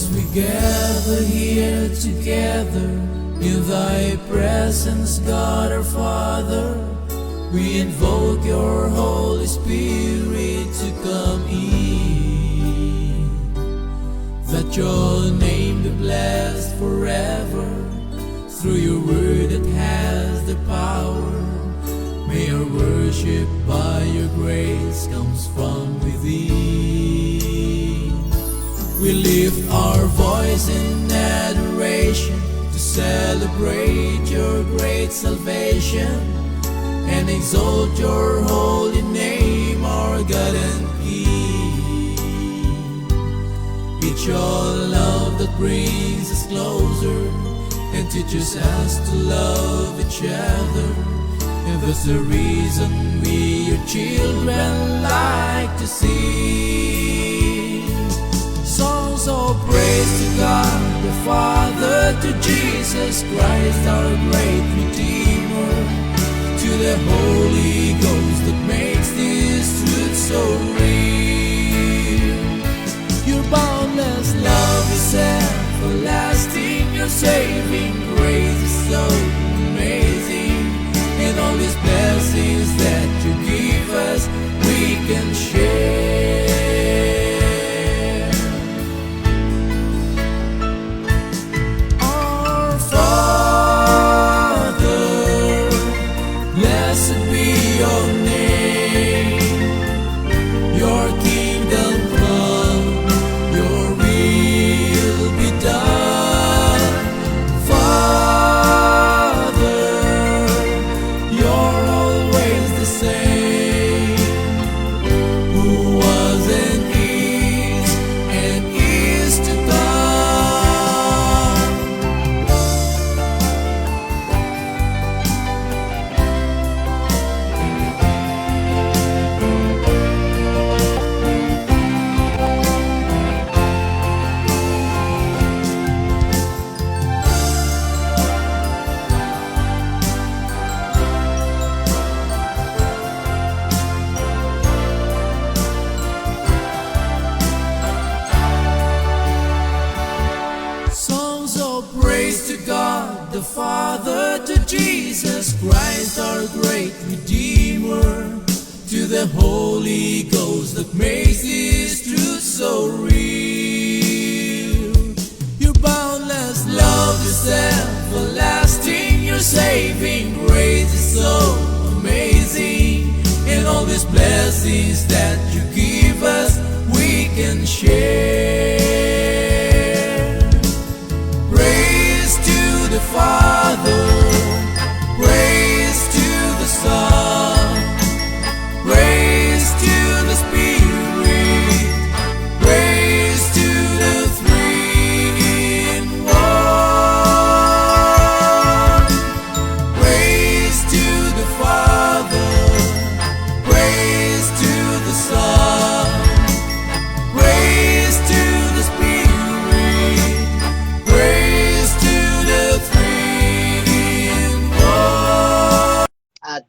we gather here together in thy presence, God our Father, we invoke your Holy Spirit to come in, that your name be blessed forever through your word that has the power. May our worship by your grace comes from within. We lift our voice in adoration to celebrate your great salvation and exalt your holy name, our God and King. It's your love that brings us closer and teaches us to love each other, and that's the reason we, your children, like to sing songs of praise to God the Father, to Jesus Christ our great Redeemer, to the Holy Ghost that makes this truth so real. Your boundless love is everlasting, your saving grace is so amazing, and all these blessings that you give us we can share. Our Father, blessed be your name. Your kingdom come, your will be done. Father, you're always the same, who was and is to come. Songs of praise to God the Father, to Jesus Christ our great Redeemer, to the Holy Ghost that makes this truth so real. Your boundless love is everlasting, your saving grace is so amazing, and all these blessings that you give us we can share. Praise to the Father, praise to the Son, praise to the Spirit, praise to the Three in One. Praise to the Father, praise to the Son, praise to the Spirit, praise to the Three in One. At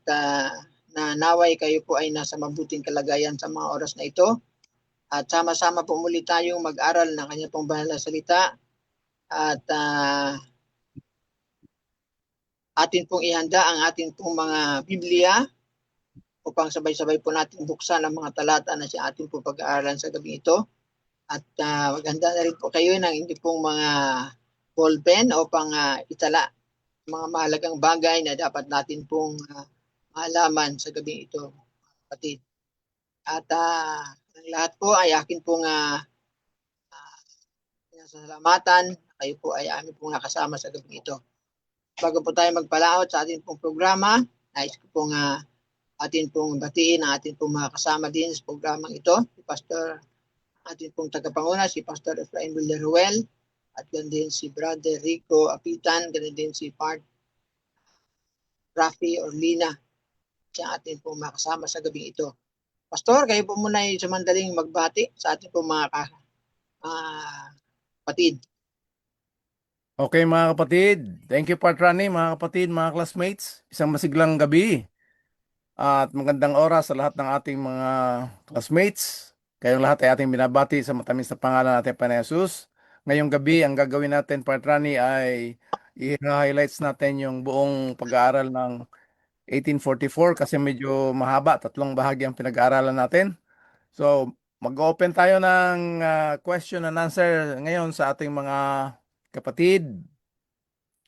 na naway kayo po ay nasa mabuting kalagayan sa mga oras na ito. At sama-sama po muli tayong mag-aral ng kanya pong banal na salita. At atin pong ihanda ang ating pong mga Biblia upang sabay-sabay po natin buksan ang mga talata na siya ating pong pag-aaralan sa gabi ito. At maghanda na rin po kayo ng hindi pong mga ballpen upang itala mga mahalagang bagay na dapat natin pong malaman sa gabi ito, kapatid. At ang lahat po ay akin pong pinasasalamatan. Kayo po ay amin pong nakasama sa gabi ito. Bago po tayo magpalaot sa ating pong programa, nais ko pong atin pong batiin ang ating pong mga kasama din sa programang ito. Si Pastor, ating pong tagapanguna, si Pastor Efrain Villaruel, at ganoon din si Brother Rico Apitan, ganoon din si Part Rafi Orlina, siya atin pong makasama sa gabi ito. Pastor, kayo po muna ay sumandaling magbati sa ating pong mga kapatid. Okay mga kapatid, thank you Part Rani, mga kapatid, mga classmates. Isang masiglang gabi at magandang oras sa lahat ng ating mga classmates. Kayong lahat ay ating binabati sa matamis na pangalan natin, Panginoon Jesus. ngayong gabi, ang gagawin natin, Patrani, ay i-highlights natin yung buong pag-aaral ng 1844 kasi medyo mahaba, 3 bahagi ang pinag-aaralan natin. So, mag-open tayo ng question and answer ngayon sa ating mga kapatid.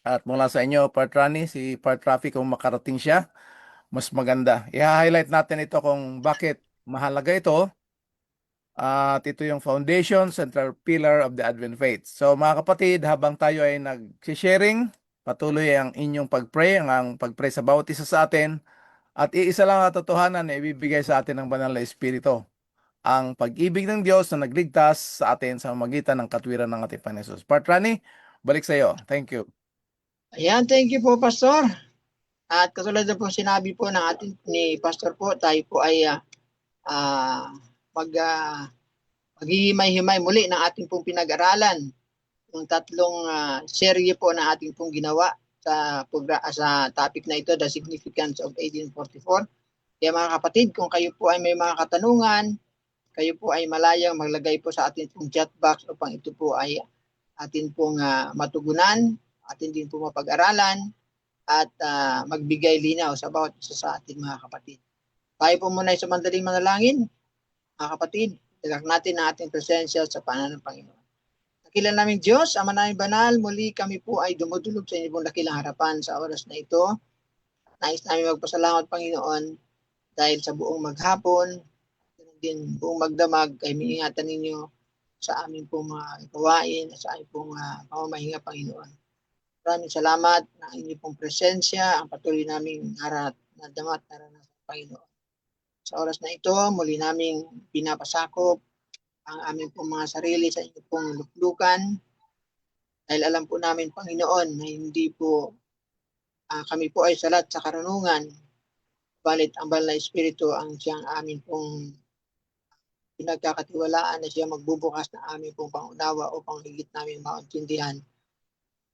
At mula sa inyo, Patrani, si Patrafi, kung makarating siya, mas maganda. I-highlight natin ito kung bakit mahalaga ito. At ito yung foundation, central pillar of the Advent faith. So mga kapatid, habang tayo ay nag-sharing, patuloy ang inyong pag-pray, ang pag-pray sa bawat isa sa atin. At iisa lang ang katotohanan na ibibigay sa atin ng banal na Espiritu. Ang pag-ibig ng Diyos na nagligtas sa atin sa magitan ng katwiran ng ating Panginoon Jesus. Patrani, balik sa iyo. Thank you. Ayan, thank you po, Pastor. At katulad na po sinabi po ng ating ni Pastor po, tayo po ay maghihimay-himay muli ng ating pong pinag-aralan. Yung 3 serye po na ating pong ginawa sa topic na ito, The Significance of 1844. Kaya mga kapatid, kung kayo po ay may mga katanungan, kayo po ay malayang maglagay po sa ating pong chat box upang ito po ay atin pong matugunan, atin din po mapag-aralan, at magbigay linaw sa bawat isa sa ating mga kapatid. Tayo po muna ay sumandaling manalangin, mga kapatid. Ilak natin ang ating presensya sa paanan ng Panginoon. Dakilang naming Diyos, Ama naming banal, muli kami po ay dumudulog sa inyong dakilang harapan sa oras na ito. Nais namin magpasalamat, Panginoon, dahil sa buong maghapon, din buong magdamag, ay miingatan ninyo sa aming pong mga gawain, sa aming pong pamamahinga, Panginoon. Maraming salamat na inyong pong presensya, ang patuloy naming nadamat naranasan, Panginoon. Sa oras na ito, muli naming pinapasakop ang aming pong mga sarili sa inyong pong luklukan. Dahil alam po namin, Panginoon, na hindi po kami po ay salat sa karunungan, balit ang banal na Espiritu ang siyang amin pong pinagkakatiwalaan na siya magbubukas na amin pong pangunawa upang higit namin maintindihan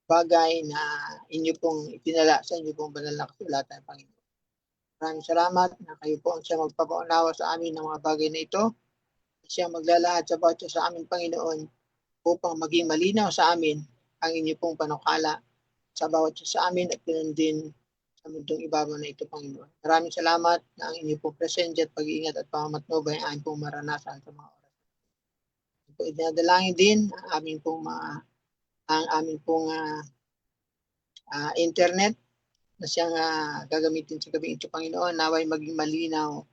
bagay na inyo pong ipinala sa inyo pong banal na kasulatan, Panginoon. Maraming salamat na kayo po ang siya magpapaunawa sa amin ng mga bagay na ito. Siya maglalahad sa bawat sa amin, Panginoon, upang maging malinaw sa amin ang inyo pong panukala sa bawat sa amin at ganoon din sa mundong ibabaw na ito, Panginoon. Maraming salamat na ang inyo pong presensya at pag-iingat at pamamatnubay ang aming pong maranasan sa mga oras. Ito idinadalangin din ang aming pong internet na siyang gagamitin sa gabing ito, Panginoon, naway maging malinaw,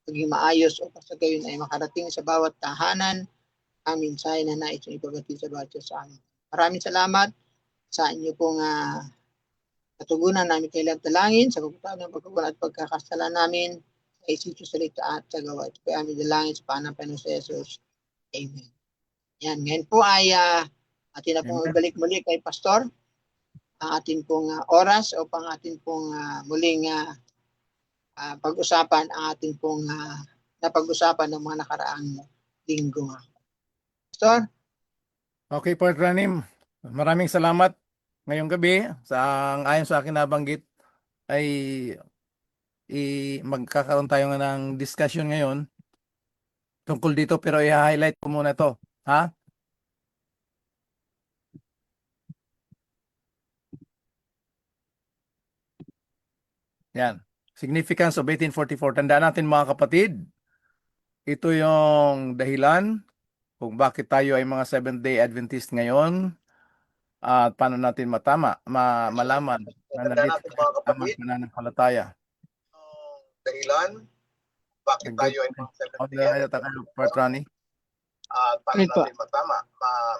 maging maayos upang sa gayon ay makarating sa bawat tahanan ang mensahe na nais yung ipabati sa bawat sa amin. Maraming salamat sa inyo pong katugunan namin kailang talangin sa pagkatawag ng pagkakulang at pagkakasala namin sa isip, salita at sa gawa. Ito po aming dalangin sa pangalan ng Panginoon Jesus. Amen. Yan, ngayon po ay atin na pong ibalik muli kay Pastor ang ating pong oras upang ating pong muling pag-usapan ang ating pong napag-usapan ng mga nakaraang linggo. Pastor? Okay, Patranim. Maraming salamat. Ngayong gabi, ayon sa akin nabanggit, ay magkakaroon tayo ng discussion ngayon tungkol dito, pero i-highlight ko muna to. Ha? Yan. Significance of 1844. Tandaan natin, mga kapatid, ito yung dahilan kung bakit tayo ay mga Seventh-day Adventist ngayon at paano natin malaman na nandito tayo sa tamang pananampalataya. Dahilan bakit tayo ay mga Seventh-day Adventist Patrani? at paano natin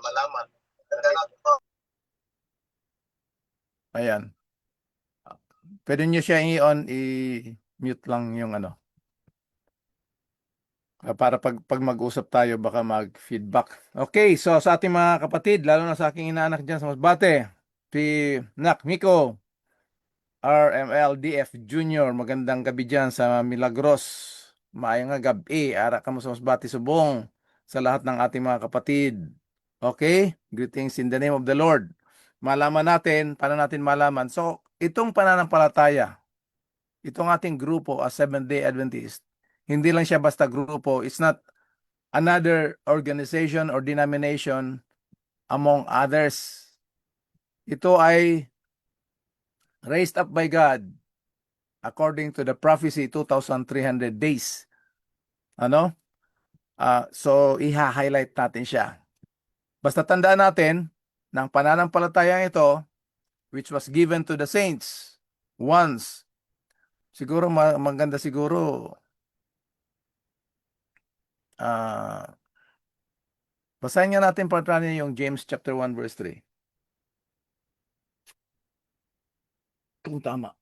malaman. Ayan. Pwede nyo siya i-on, i-mute lang yung ano. Para pag mag-usap tayo, baka mag-feedback. Okay, so sa ating mga kapatid, lalo na sa aking inaanak dyan sa Masbate, si Nak Miko, RMLDF Junior, magandang gabi dyan sa Milagros. Maayong nga gabi, ara ka mo sa Masbate Subong, sa lahat ng ating mga kapatid. Okay, greetings in the name of the Lord. Malaman natin, paano natin malaman? So, itong pananampalataya, itong ating grupo as Seventh-day Adventist, hindi lang siya basta grupo. It's not another organization or denomination among others. Ito ay raised up by God according to the prophecy 2,300 days. Ano? So iha-highlight natin siya. Basta tandaan natin ng pananampalatayang ito which was given to the saints once. Siguro maganda siguro basahin nga natin patrani yung James chapter 1 verse 3. Kung tama.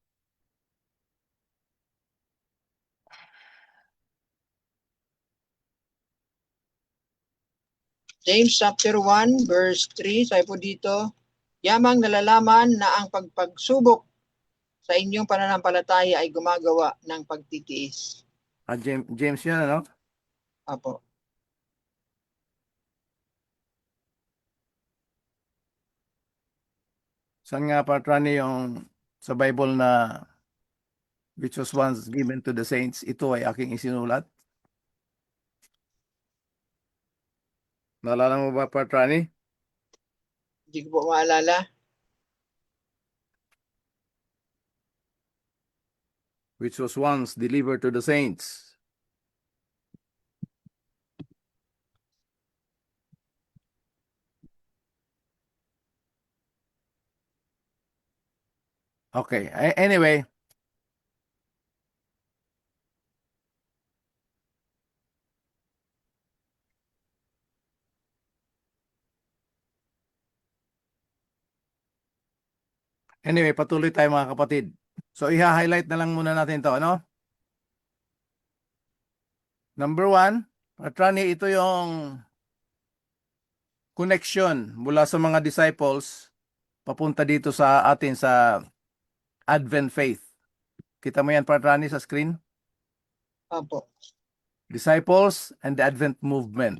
James chapter 1 verse 3, sabi po dito, yamang nalalaman na ang pagpagsubok sa inyong pananampalataya ay gumagawa ng pagtitiis. James yun, ano? Apo. Saan nga patrani yung sa Bible na which was once given to the saints, ito ay aking isinulat? Naalala mo ba patrani? Hindi ko po maalala. Which was once delivered to the saints. Okay, anyway. Anyway, patuloy tayo mga kapatid. So, iha-highlight na lang muna natin to, ano? Number 1, patrani, ito yung connection mula sa mga disciples papunta dito sa atin sa Advent faith. Kita mo yan, patrani, sa screen? Apo. Disciples and the Advent movement.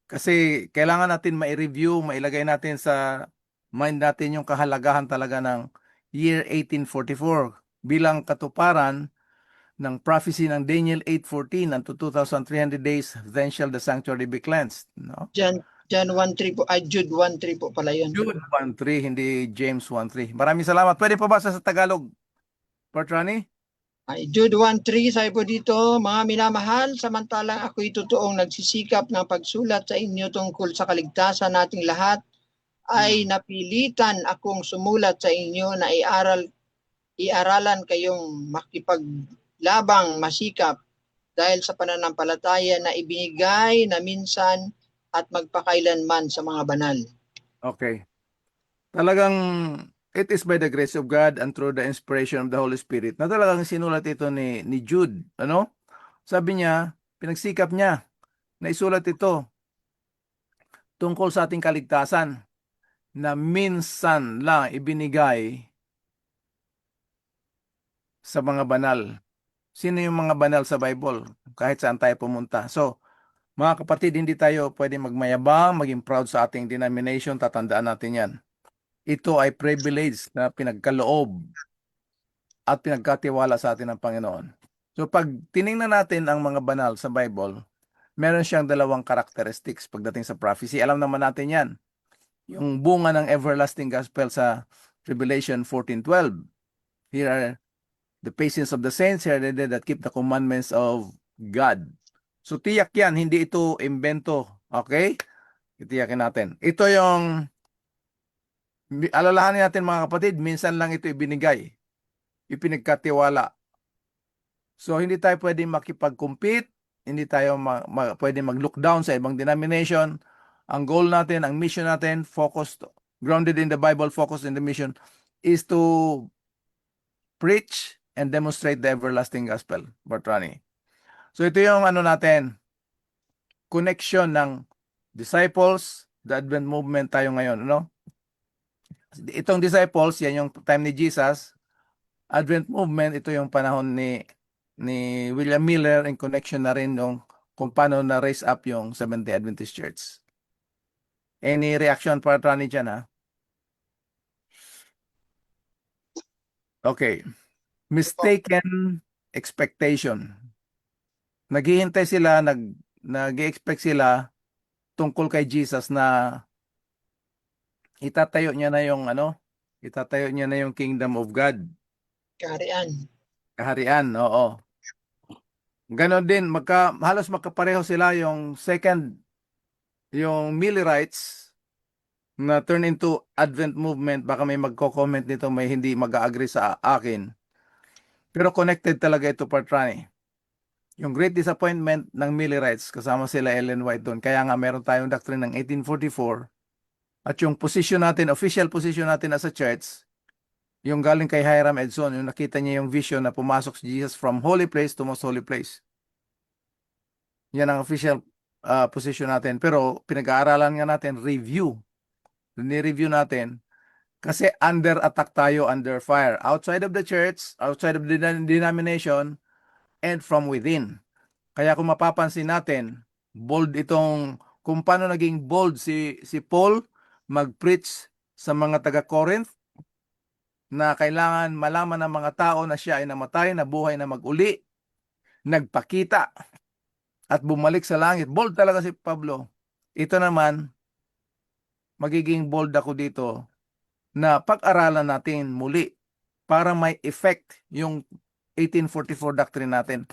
Kasi kailangan natin ma-review, mailagay natin sa mind natin yung kahalagahan talaga ng year 1844 bilang katuparan ng prophecy ng Daniel 8:14 unto 2,300 days then shall the sanctuary be cleansed. No? John 1:3 po, Jude 1:3 po pala yun. Jude 1:3, hindi James 1:3. Maraming salamat. Pwede pa basa sa Tagalog, Patrani? Jude 1:3, sabi po dito, mga minamahal, samantalang ako'y totoong nagsisikap ng pagsulat sa inyo tungkol sa kaligtasan nating lahat, ay napilitan akong sumulat sa inyo na iaralan kayong makipaglabang masikap dahil sa pananampalataya na ibinigay na minsan at magpakailanman sa mga banal. Okay. Talagang it is by the grace of God and through the inspiration of the Holy Spirit na talagang sinulat ito ni Jude. Ano? Sabi niya, pinagsikap niya na isulat ito tungkol sa ating kaligtasan na minsan lang ibinigay sa mga banal. Sino yung mga banal sa Bible? Kahit saan tayo pumunta. So, mga kapatid, hindi tayo pwede magmayabang, maging proud sa ating denomination. Tatandaan natin yan. Ito ay privilege na pinagkaloob at pinagkatiwala sa atin ng Panginoon. So, pag tiningnan natin ang mga banal sa Bible, meron siyang dalawang characteristics pagdating sa prophecy. Alam naman natin yan. Yung bunga ng everlasting gospel sa Revelation 14:12. Here are the patience of the saints, here are they that keep the commandments of God. So tiyak yan, hindi ito invento. Okay? Itiyakin natin. Ito yung, alalahanin natin mga kapatid, minsan lang ito ibinigay. Ipinagkatiwala. So hindi tayo pwedeng makipag-compete, hindi tayo pwedeng mag-look down sa ibang denomination. Ang goal natin, ang mission natin, focused, grounded in the Bible, focused in the mission, is to preach and demonstrate the everlasting gospel. Bartrani. So ito yung ano natin, connection ng disciples, the Advent movement tayo ngayon. Ano? Itong disciples, yan yung time ni Jesus. Advent movement, ito yung panahon ni William Miller in connection na rin yung kung paano na-raise up yung Seventh-day Adventist Church. Any reaction para Trani dyan, ha? Okay. Mistaken expectation. Naghihintay sila, nag-expect sila tungkol kay Jesus na itatayo niya na yung itatayo niya na yung kingdom of God. Kaharian. Kaharian, oo. Ganon din, halos magkapareho sila yung second, yung Millerites na turn into Advent movement. Baka may magko-comment nito, may hindi mag-agree sa akin. Pero connected talaga ito, Patrani. Yung Great Disappointment ng Millerites, kasama sila Ellen White doon. Kaya nga meron tayong doctrine ng 1844. At yung position natin, official position natin as a church, yung galing kay Hiram Edson, yung nakita niya yung vision na pumasok si Jesus from holy place to most holy place. Yan ang official position natin. Pero pinag-aaralan nga natin, review. Ni-review natin kasi under attack tayo, under fire. Outside of the church, outside of the denomination, and from within. Kaya kung mapapansin natin, bold itong, kung paano naging bold si Paul mag-preach sa mga taga-Corinth, na kailangan malaman ng mga tao na siya ay namatay, nabuhay na mag-uli, nagpakita, at bumalik sa langit. Bold talaga si Pablo. Ito naman, magiging bold ako dito na pag-aralan natin muli para may effect yung 1844 doctrine natin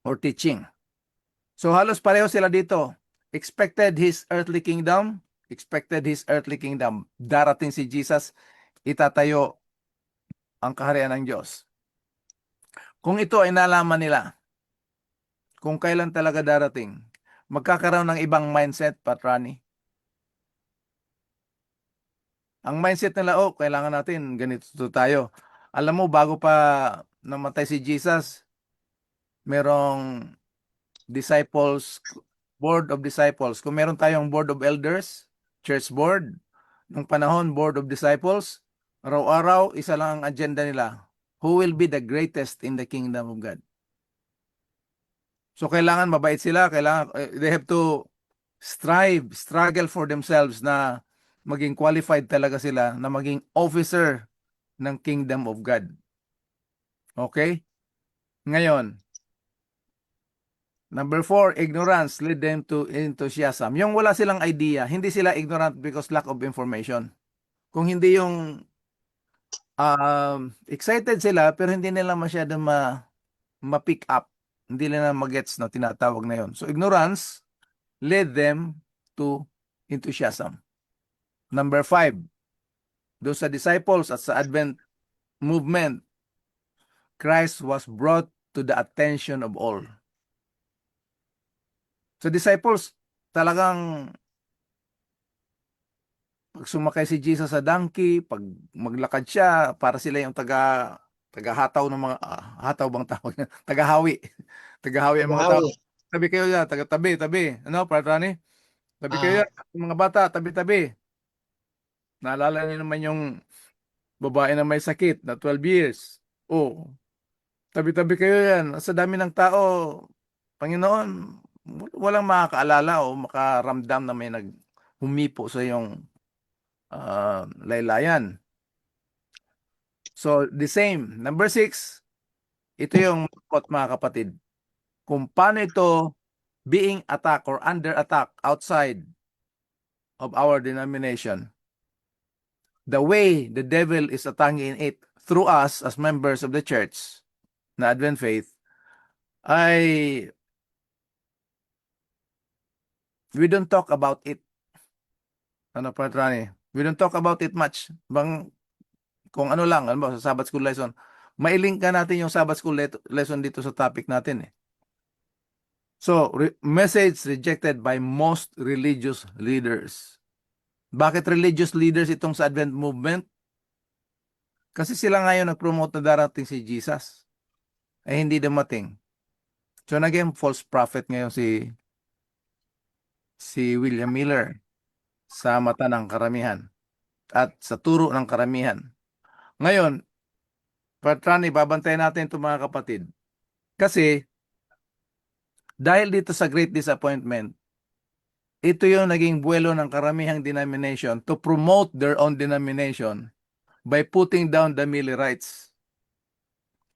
or teaching. So halos pareho sila dito. Expected his earthly kingdom. Darating si Jesus, itatayo ang kaharian ng Diyos. Kung ito ay nalaman nila, kung kailan talaga darating, magkakaroon ng ibang mindset, Patrani. Ang mindset nila, kailangan natin, ganito tayo. Alam mo, bago pa namatay si Jesus, merong board of disciples. Kung meron tayong board of elders, church board, nung panahon, board of disciples, araw-araw, isa lang ang agenda nila. Who will be the greatest in the kingdom of God? So, kailangan mabait sila. They have to struggle for themselves na maging qualified talaga sila na maging officer ng kingdom of God. Okay? Ngayon, number 4, ignorance lead them to enthusiasm. Yung wala silang idea, hindi sila ignorant because lack of information. Kung hindi yung excited sila pero hindi nila masyadong ma-pick up, hindi nila magets na tinatawag na yon. So ignorance led them to enthusiasm. Number 5, doon sa disciples at sa Advent movement, Christ was brought to the attention of all. Sa disciples, talagang pag sumakay si Jesus sa donkey, pag maglakad siya, para sila yung taga-hataw ng mga, hataw bang tawag niya? Tagahawi. Tagahawi ang mga tao. Tabi kayo yan, tabi. Ano, Patrani? Tabi kayo yan, mga bata, tabi. Naalala niyo naman yung babae na may sakit na 12 years. Tabi kayo yan. Sa dami ng tao, Panginoon, walang makakaalala o makaramdam na may naghumipo sa iyong laylayan. So, the same. Number 6, ito yung mga kapatid. Kung paano ito being attacked or under attack outside of our denomination. The way the devil is attacking it through us as members of the church na Advent Faith ay we don't talk about it. Ano, Patrani? We don't talk about it much. Kung ano lang, sa Sabbath School lesson, mailink ka natin yung Sabbath School lesson dito sa topic natin. So, message rejected by most religious leaders. Bakit religious leaders itong sa Advent movement? Kasi sila ngayon nag-promote na darating si Jesus. Ay hindi dumating. So, naging false prophet ngayon si William Miller sa mata ng karamihan at sa turo ng karamihan. Ngayon, Patrani, babantayan natin ito mga kapatid. Kasi, dahil dito sa Great Disappointment, ito yung naging buwelo ng karamihang denomination to promote their own denomination by putting down the Millerites.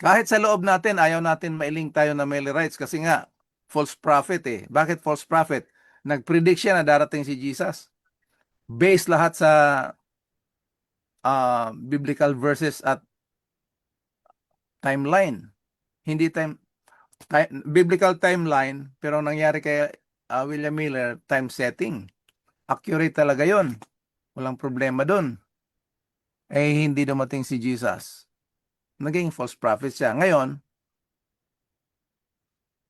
Kahit sa loob natin, ayaw natin mailing tayo na Millerites kasi nga, false prophet . Bakit false prophet? Nag-predict siya na darating si Jesus. based lahat sa biblical verses at timeline. Hindi biblical timeline, pero ang nangyari kay William Miller, time setting. Accurate talaga yon. Walang problema doon. Eh, hindi dumating si Jesus. Naging false prophet siya. Ngayon,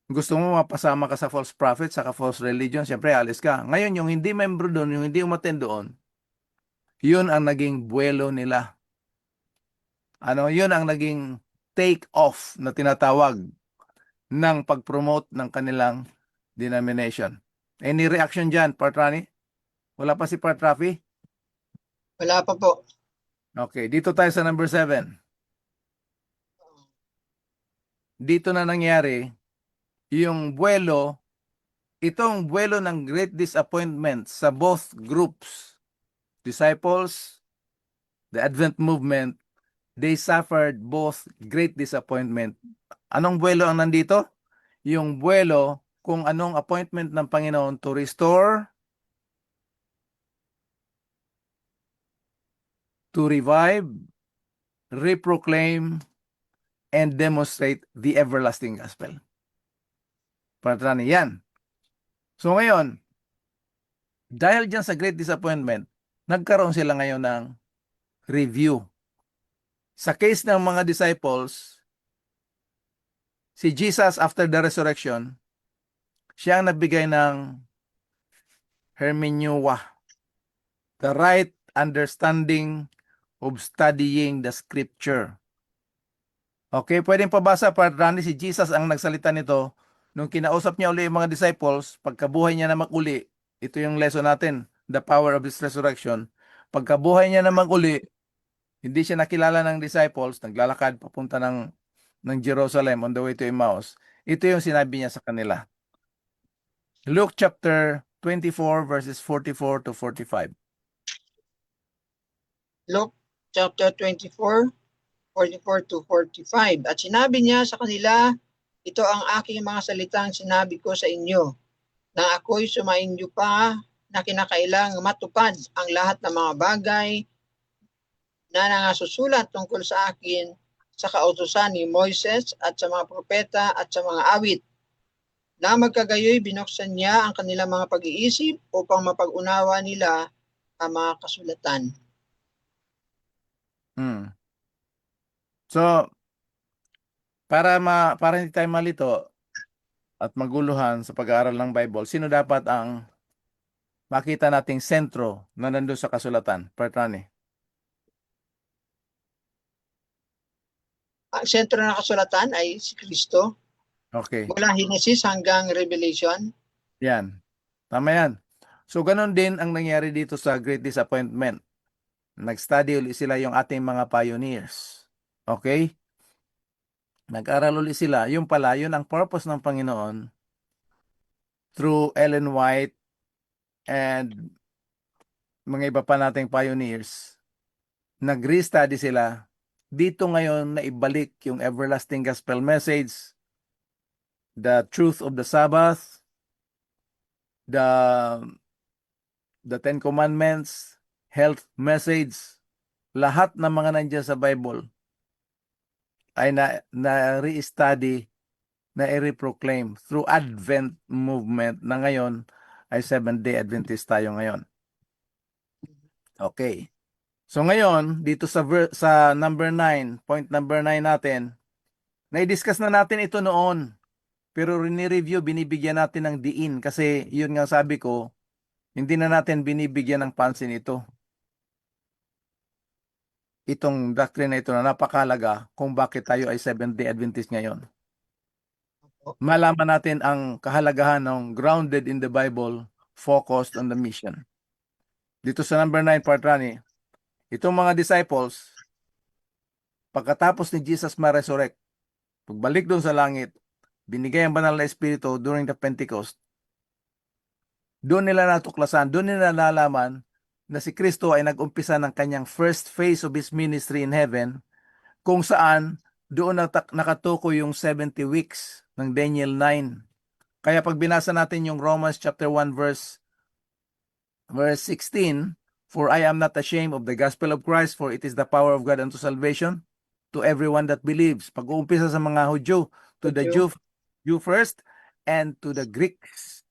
gusto mo mapasama ka sa false prophet, sa false religion, siyempre alis ka. Ngayon, yung hindi membro doon, yung hindi umattend doon, yun ang naging buwelo nila. Yun ang naging take off na tinatawag ng pag-promote ng kanilang denomination. Any reaction dyan, Partrani? Wala pa si Partrafi? Wala pa po. Okay, dito tayo sa number 7. Dito na nangyari yung buwelo, itong buwelo ng great disappointment sa both groups, disciples, the Advent movement, they suffered both great disappointment. Anong buwelo ang nandito? Yung buwelo kung anong appointment ng Panginoon to restore, to revive, reproclaim, and demonstrate the everlasting gospel. Patrani yan. So ngayon, dahil dyan sa great disappointment, nagkaroon sila ngayon ng review. Sa case ng mga disciples, si Jesus after the resurrection, siya ang nagbigay ng hermeneuta, the right understanding of studying the scripture. Okay, pwedeng pabasa, Patrani, si Jesus ang nagsalita nito. Nung kinausap niya uli yung mga disciples, pagkabuhay niya naman uli, ito yung lesson natin, the power of His resurrection. Pagkabuhay niya naman uli, hindi siya nakilala ng disciples, naglalakad papunta ng Jerusalem on the way to Emmaus. Ito yung sinabi niya sa kanila. Luke chapter 24 verses 44 to 45. Luke chapter 24, 44 to 45. At sinabi niya sa kanila, ito ang aking mga salitang sinabi ko sa inyo, na ako'y sumainyo pa na kinakailang matupad ang lahat ng mga bagay na nangasusulat tungkol sa akin sa kautusan ni Moises at sa mga propeta at sa mga awit. Na magkagayoy binuksan niya ang kanilang mga pag-iisip upang mapag-unawa nila ang mga kasulatan. So, para hindi tayo malito at maguluhan sa pag-aaral ng Bible, sino dapat ang makita nating sentro na nandun sa kasulatan? Patrani. Ang sentro ng kasulatan ay si Kristo. Okay. Mula Genesis hanggang Revelation. Yan. Tama yan. So, ganun din ang nangyari dito sa Great Disappointment. Nag-study ulit sila yung ating mga pioneers. Okay? Nag-aral ulit sila. Yung pala, yun ang purpose ng Panginoon through Ellen White and mga iba pa nating pioneers. Nag-restudy sila. Dito ngayon na ibalik yung everlasting gospel message, the truth of the Sabbath, the Ten Commandments, health message, lahat ng mga nandiyan sa Bible ay na-re-study, na-i-reproclaim through Advent movement na ngayon ay Seventh-day Adventist tayo ngayon. Okay. So ngayon, dito sa number 9, point number 9 natin, na-discuss na natin ito noon. Pero rini-review, binibigyan natin ng diin kasi yun nga sabi ko, hindi na natin binibigyan ng pansin ito. Itong doctrine na ito na napakalaga kung bakit tayo ay Seventh-day Adventist ngayon. Malaman natin ang kahalagahan ng grounded in the Bible, focused on the mission. Dito sa number 9, Patrani, itong mga disciples, pagkatapos ni Jesus ma-resurrect, pagbalik doon sa langit, binigay ang banal na Espiritu during the Pentecost. Doon nila natuklasan, doon nila nalaman na si Kristo ay nag-umpisa ng kanyang first phase of His ministry in heaven, kung saan doon nakatukoy yung 70 weeks ng Daniel 9. Kaya pag binasa natin yung Romans chapter 1 verse 16, For I am not ashamed of the gospel of Christ, for it is the power of God unto salvation to everyone that believes. Pag-uumpisa sa mga Hudyo, to the Jew first, and to the Greeks.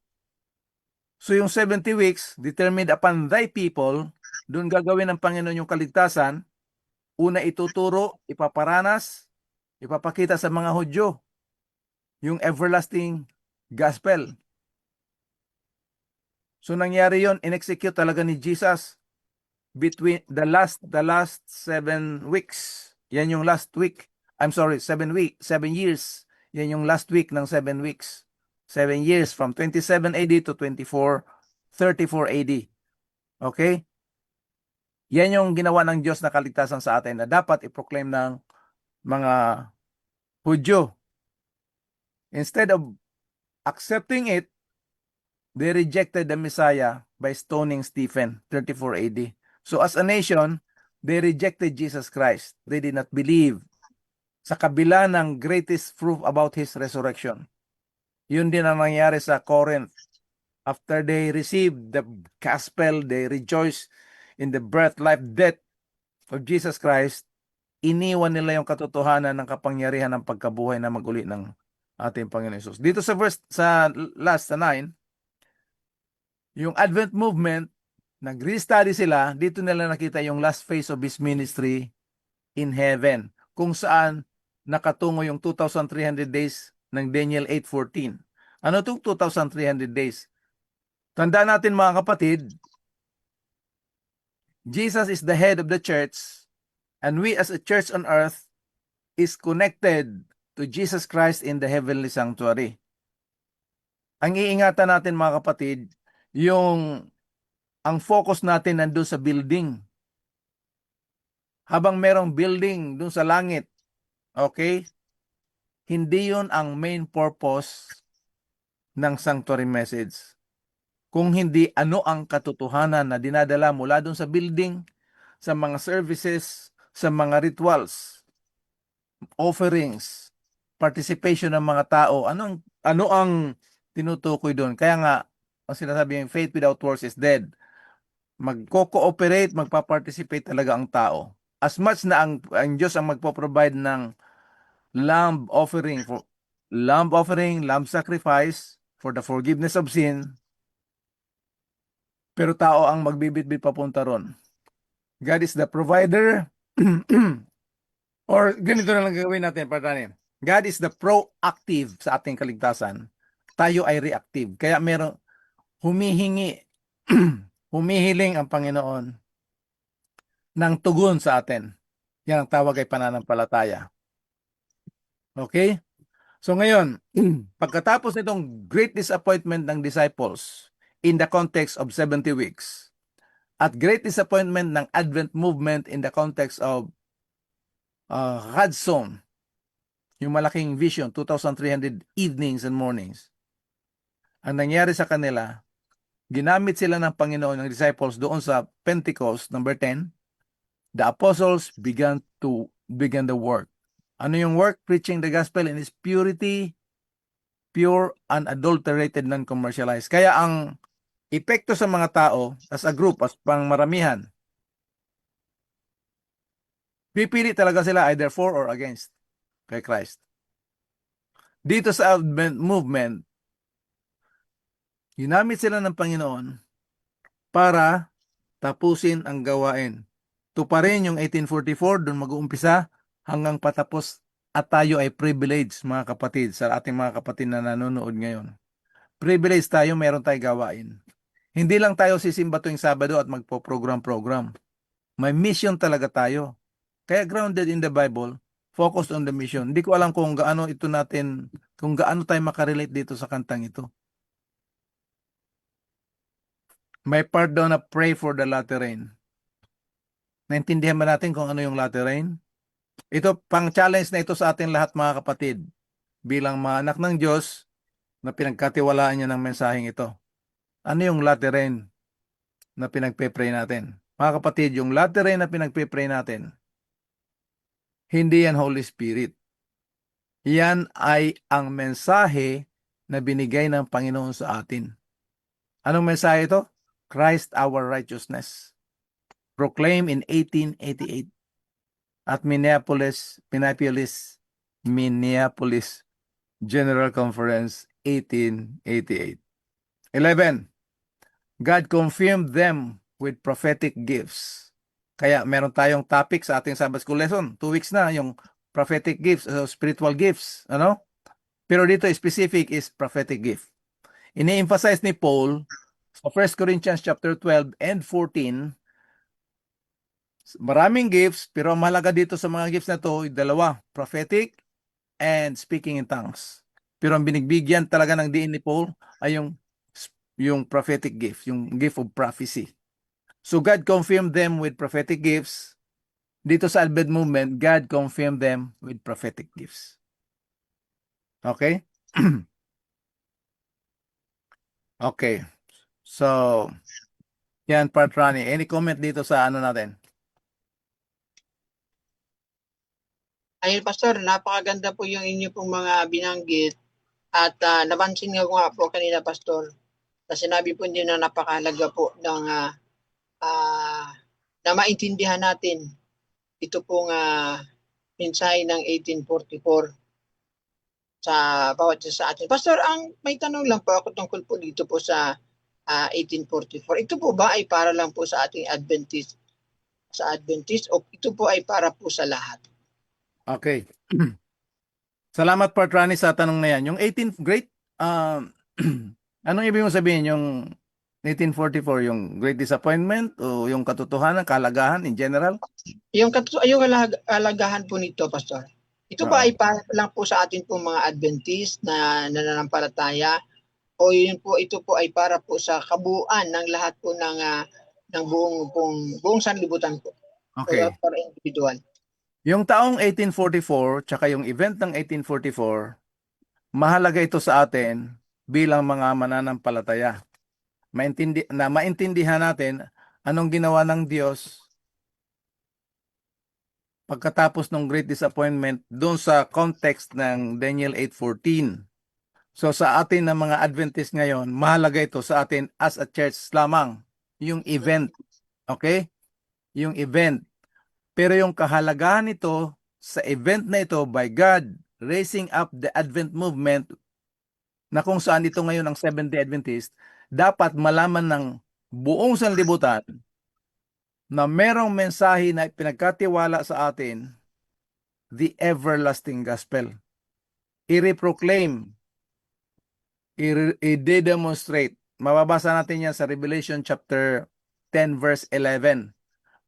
So yung 70 weeks, determined upon thy people, doon gagawin ng Panginoon yung kaligtasan. Una ituturo, ipaparanas, ipapakita sa mga Hudyo yung everlasting gospel. So nangyari yon, in-execute talaga ni Jesus between the last 7 weeks. Yan yung last week. I'm sorry, 7 years. Yan yung last week ng 7 weeks. 7 years from 27 AD to 34 AD. Okay? Yan yung ginawa ng Diyos na kaligtasan sa atin na dapat i-proclaim ng mga Hudyo. Instead of accepting it, they rejected the Messiah by stoning Stephen, 34 AD. So as a nation, they rejected Jesus Christ. They did not believe sa kabila ng greatest proof about His resurrection. Yun din ang nangyari sa Corinth. After they received the gospel, they rejoiced in the birth, life, death of Jesus Christ. Iniwan nila yung katotohanan ng kapangyarihan ng pagkabuhay na maguli ng ating Panginoon Jesus. Dito sa last 9, yung Advent movement, nag-restudy sila, dito nila nakita yung last phase of His ministry in heaven, kung saan nakatungo yung 2,300 days ng Daniel 8:14. Ano itong 2,300 days? Tandaan natin mga kapatid, Jesus is the head of the church, and we as a church on earth is connected to Jesus Christ in the heavenly sanctuary. Ang iingatan natin mga kapatid, ang focus natin nandun sa building. Habang merong building dun sa langit, okay? Hindi yun ang main purpose ng sanctuary message. Kung hindi, ano ang katotohanan na dinadala mula dun sa building, sa mga services, sa mga rituals, offerings, participation ng mga tao, ano ang tinutukoy doon? Kaya nga, ang sinasabi yung faith without works is dead. Magko-cooperate, magpa-participate talaga ang tao. As much na ang Diyos ang magpo-provide ng lamb offering, lamb sacrifice for the forgiveness of sin, pero tao ang magbibitbit papunta ron. God is the provider, or ganito na lang gagawin natin, Patrani. God is the proactive sa ating kaligtasan. Tayo ay reactive. Kaya meron humihiling ang Panginoon ng tugon sa atin. Yan ang tawag ay pananampalataya. Okay? So ngayon, pagkatapos nitong great disappointment ng disciples in the context of 70 weeks, at great disappointment ng Advent movement in the context of God's Zone, yung malaking vision, 2,300 evenings and mornings, ang nangyari sa kanila, ginamit sila ng Panginoon ng disciples doon sa Pentecost, number 10. The apostles began the work. Ano yung work? Preaching the gospel in its purity, pure, unadulterated, non-commercialized. Kaya ang epekto sa mga tao, as a group, as pangmaramihan, pipili talaga sila either for or against kay Christ. Dito sa Advent movement, ginamit sila ng Panginoon para tapusin ang gawain. Tuparin yung 1844, doon mag-uumpisa hanggang patapos, at tayo ay privileged, mga kapatid, sa ating mga kapatid na nanonood ngayon. Privileged tayo, meron tayong gawain. Hindi lang tayo sisimba tuwing Sabado at magpo-program. May mission talaga tayo. Kaya grounded in the Bible, focused on the mission. Hindi ko alam kung gaano tayo makarelate dito sa kantang ito. May part daw na pray for the latter rain. Naintindihan ba natin kung ano yung latter rain? Ito, pang-challenge na ito sa ating lahat, mga kapatid. Bilang mga anak ng Diyos na pinagkatiwalaan niya ng mensaheng ito. Ano yung latter rain na pinagpe-pray natin? Mga kapatid, yung latter rain na pinagpe-pray natin, hindi yan Holy Spirit. Yan ay ang mensahe na binigay ng Panginoon sa atin. Anong mensahe ito? Christ our righteousness. proclaimed in 1888 at Minneapolis General Conference, 1888. 11. God confirmed them with prophetic gifts. Kaya meron tayong topic sa ating Sabbath School lesson. 2 weeks na yung prophetic gifts, spiritual gifts. Ano? Pero dito specific is prophetic gift. Ini-emphasize ni Paul sa 1 Corinthians chapter 12 and 14, maraming gifts, pero ang mahalaga dito sa mga gifts na to, dalawa, prophetic and speaking in tongues. Pero ang binigbigyan talaga ng diin ni Paul ay yung prophetic gift, yung gift of prophecy. So God confirmed them with prophetic gifts. Dito sa Advent movement, God confirmed them with prophetic gifts. Okay? Okay. So, yan, Part Rani. Any comment dito sa ano natin? Ayun, Pastor, napakaganda po yung inyo pong mga binanggit. At napansin nga ko nga po kanina, Pastor, na sinabi po niyo na napakahalaga po ng na maintindihan natin ito pong mensahe ng 1844 sa bawat isa sa atin. Pastor, may tanong lang po ako tungkol po dito po sa 1844. Ito po ba ay para lang po sa ating Adventist o ito po ay para po sa lahat? Okay. Salamat, Part Rani, sa tanong na yan. Yung 18th great, anong ibig mo sabihin? Yung 1844, yung Great Disappointment o yung katotohanan, kalagahan in general? Yung kalagahan po nito, Pastor. Ito ba ay para lang po sa atin po mga Adventist na nananampalataya o ito po ay para po sa kabuuan ng lahat po ng buong sanlibutan po? Okay. O para individual. Yung taong 1844 tsaka yung event ng 1844, mahalaga ito sa atin bilang mga mananampalataya. Maintindihan natin anong ginawa ng Diyos pagkatapos ng Great Disappointment doon sa context ng Daniel 8:14. So sa atin na mga Adventist ngayon, mahalaga ito sa atin as a church lamang, yung event. Okay? Yung event. Pero yung kahalagahan nito sa event na ito by God raising up the Advent movement na kung saan ito ngayon ang Seventh-day Adventist, dapat malaman ng buong sanlibutan na merong mensahe na pinagkatiwala sa atin, the everlasting gospel. I-reproclaim, i-demonstrate. Mababasa natin yan sa Revelation chapter 10 verse 11.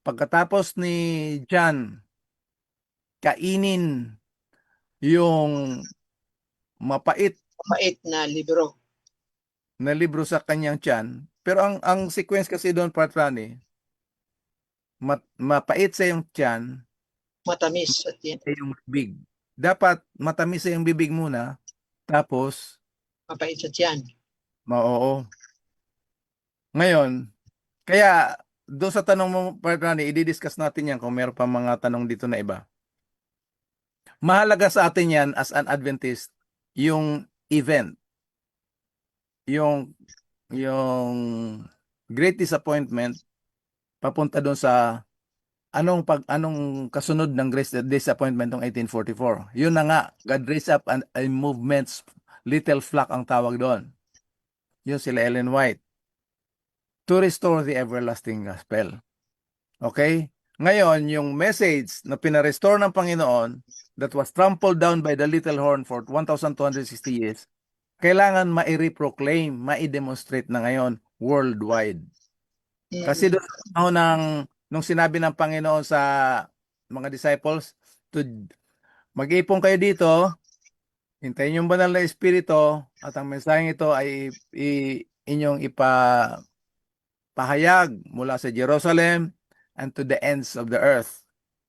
Pagkatapos ni John kainin yung mapait na libro sa kanyang tiyan, pero ang sequence kasi doon, Part Rani, mapait sa yung tiyan, matamis at yan. yung bibig. Dapat matamis sa yung bibig muna, tapos Mapait sa tiyan. oo. Ngayon, kaya doon sa tanong mo, Part Rani, i-discuss natin yan kung meron pa mga tanong dito na iba. Mahalaga sa atin yan as an Adventist, yung event, yung Great Disappointment, papunta doon sa anong kasunod ng Great Disappointment ng 1844. Yun na nga, God raised up a movement, little flock ang tawag doon. Yun sila Ellen White. To restore the everlasting gospel. Okay? Ngayon, yung message na pinarestore ng Panginoon that was trampled down by the little horn for 1,260 years, kailangan ma-reproclaim, ma-demonstrate na ngayon worldwide. Kasi doon nung sinabi ng Panginoon sa mga disciples, mag-ipon kayo dito, hintayin yung banal na espiritu, at ang mensaheng ito ay inyong ipahayag mula sa Jerusalem and to the ends of the earth,